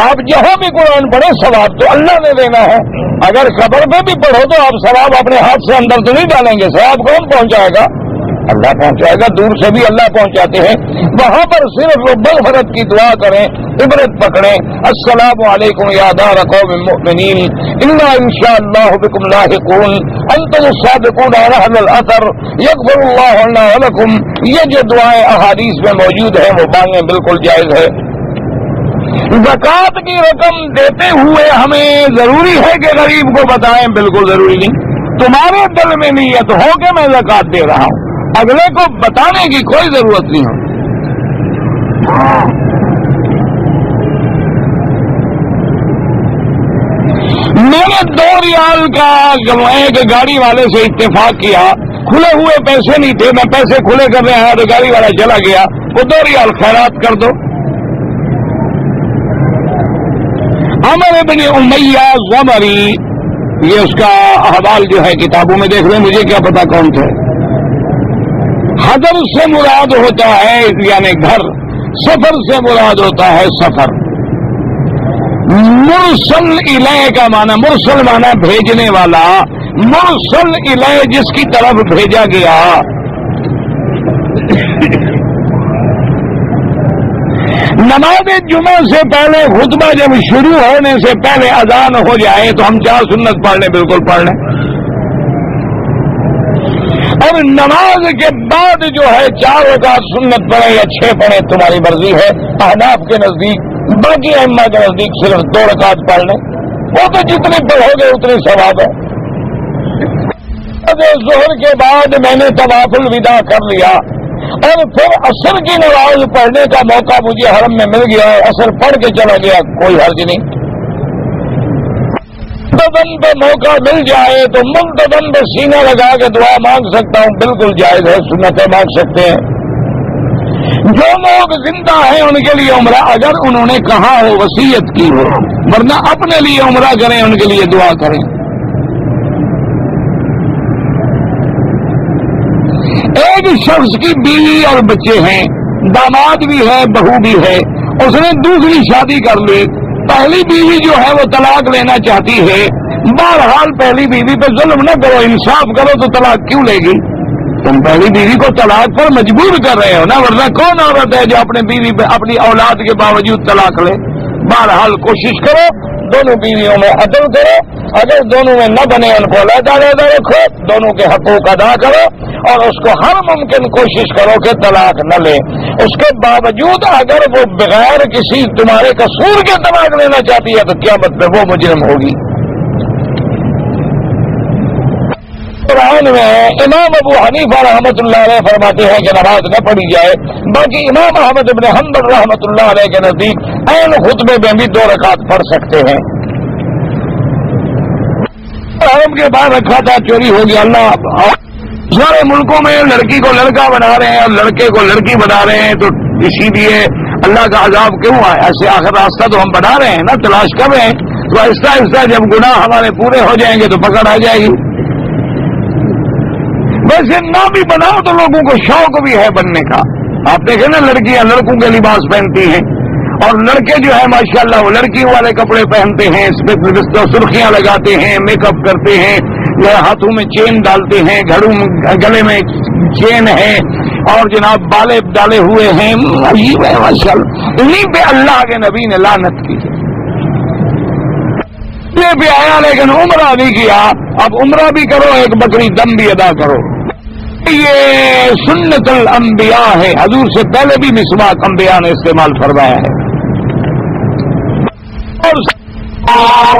آپ جہاں بھی قرآن پڑھو ثواب تو اللہ نے دینا ہے. اگر قبر پہ بھی پڑھو تو آپ ثواب اپنے ہاتھ سے اندر تو نہیں ڈالیں گے، ثواب کون پہنچائے گا؟ اللہ پہنچائے گا، دور سے بھی اللہ پہنچاتے ہیں. وہاں پر صرف مغفرت کی دعا کریں، عبرت پکڑیں. السلام علیکم یا دار قوم المؤمنین انا انشاءاللہ بکم لاحقون انتم الصادقون اہل الاثر یغفر اللہ لنا ولکم. یہ جو دعائیں احادیث میں موجود ہیں وہ مانگیں، بالکل جائز ہے. زکوٰۃ کی رقم دیتے ہوئے ہمیں ضروری ہے کہ غریب کو بتائیں؟ بالکل ضروری نہیں. تمہارے دل میں نیت ہو کہ میں زکوٰۃ دے رہا ہوں، اگلے کو بتانے کی کوئی ضرورت نہیں ہو. میں نے 2 ریال کا ایک گاڑی والے سے اتفاق کیا، کھلے ہوئے پیسے نہیں تھے، میں پیسے کھلے کرنے آیا تو گاڑی والا چلا گیا، وہ 2 ریال خیرات کر دو. عمر بن امیہ غمری، یہ اس کا احوال جو ہے کتابوں میں دیکھ لیں، مجھے کیا پتا کون تھے. حضر سے مراد ہوتا ہے یعنی گھر، سفر سے مراد ہوتا ہے سفر. مرسل الیہ کا معنی، مرسل معنی بھیجنے والا، مرسل الیہ جس کی طرف بھیجا گیا. نماز جمعہ سے پہلے خطبہ جب شروع ہونے سے پہلے اذان ہو جائے تو ہم 4 سنت پڑھ لیں، بالکل پڑھ لیں، اور نماز کے بعد جو ہے 4 رکعت سنت پڑھیں یا 6 پڑھیں، تمہاری مرضی ہے۔ احناف کے نزدیک، باقی ائمہ کے نزدیک صرف 2 رکعت پڑھ لیں، وہ تو جتنی پڑھو گے اتنی ثواب ہے۔ ظہر کے بعد میں نے طواف الوداع کر لیا اور پھر عصر کی نماز پڑھنے کا موقع مجھے حرم میں مل گیا، عصر پڑھ کے چلا گیا، کوئی حرج نہیں۔ منتظم پہ موقع مل جائے تو منتظم پہ سینہ لگا کے دعا مانگ سکتا ہوں، بالکل جائز ہے، سنتیں مانگ سکتے ہیں۔ جو لوگ زندہ ہیں ان کے لیے عمرہ اگر انہوں نے کہا ہو، وصیت کی ہو، ورنہ اپنے لیے عمرہ کریں، ان کے لیے دعا کریں۔ ایک شخص کی بیوی اور بچے ہیں، داماد بھی ہے، بہو بھی ہے، اس نے دوسری شادی کر لی، پہلی بیوی جو ہے وہ طلاق لینا چاہتی ہے۔ بہرحال پہلی بیوی پہ ظلم نہ کرو، انصاف کرو، تو طلاق کیوں لے گی؟ تم پہلی بیوی کو طلاق پر مجبور کر رہے ہو نا، ورنہ کون عورت ہے جو اپنے بیوی پہ اپنی اولاد کے باوجود طلاق لے؟ بہرحال کوشش کرو دونوں بیویوں میں عدل کرو، اگر دونوں میں نہ بنے ان کو علیحدہ رکھو، دونوں کے حقوق ادا کرو اور اس کو ہر ممکن کوشش کرو کہ طلاق نہ لے۔ اس کے باوجود اگر وہ بغیر کسی تمہارے قصور کے طلاق لینا چاہتی ہے تو قیامت میں وہ مجرم ہوگی۔ قرآن میں امام ابو حنیفہ رحمۃ اللہ علیہ فرماتے ہیں کہ نماز نہ پڑھی جائے، باقی امام احمد بن حنبل رحمۃ اللہ علیہ کے نزدیک عین خطبے میں بھی 2 رکعت پڑھ سکتے ہیں۔ حرم کے باہر رکھا تھا، چوری ہو گیا۔ اللہ سارے ملکوں میں لڑکی کو لڑکا بنا رہے ہیں اور لڑکے کو لڑکی بنا رہے ہیں، تو اسی لیے اللہ کا عذاب کیوں ہے؟ ایسے آخر راستہ تو ہم بنا رہے ہیں نا، تلاش کر رہے ہیں، تو آہستہ آہستہ جب گناہ ہمارے پورے ہو جائیں گے تو پکڑ آ جائے گی۔ ویسے نہ بھی بناؤ تو لوگوں کو شوق بھی ہے بننے کا۔ آپ دیکھیں نا، لڑکیاں لڑکوں کے لباس پہنتی ہیں اور لڑکے جو ہے ماشاءاللہ وہ لڑکیوں والے کپڑے پہنتے ہیں، سرخیاں لگاتے ہیں، میک اپ کرتے ہیں، ہاتھوں میں چین ڈالتے ہیں، گلے میں چین ہے اور جناب بالے ڈالے ہوئے ہیں، عجیب ہے ماشاءاللہ۔ انہیں پہ اللہ کے نبی نے لعنت کی ہے۔ یہ بھی آیا لیکن عمرہ نہیں کیا، اب عمرہ بھی کرو، ایک بکری دم بھی ادا کرو۔ یہ سنت الانبیاء ہے، حضور سے پہلے بھی مسواک انبیاء نے استعمال فرمایا ہے۔ اور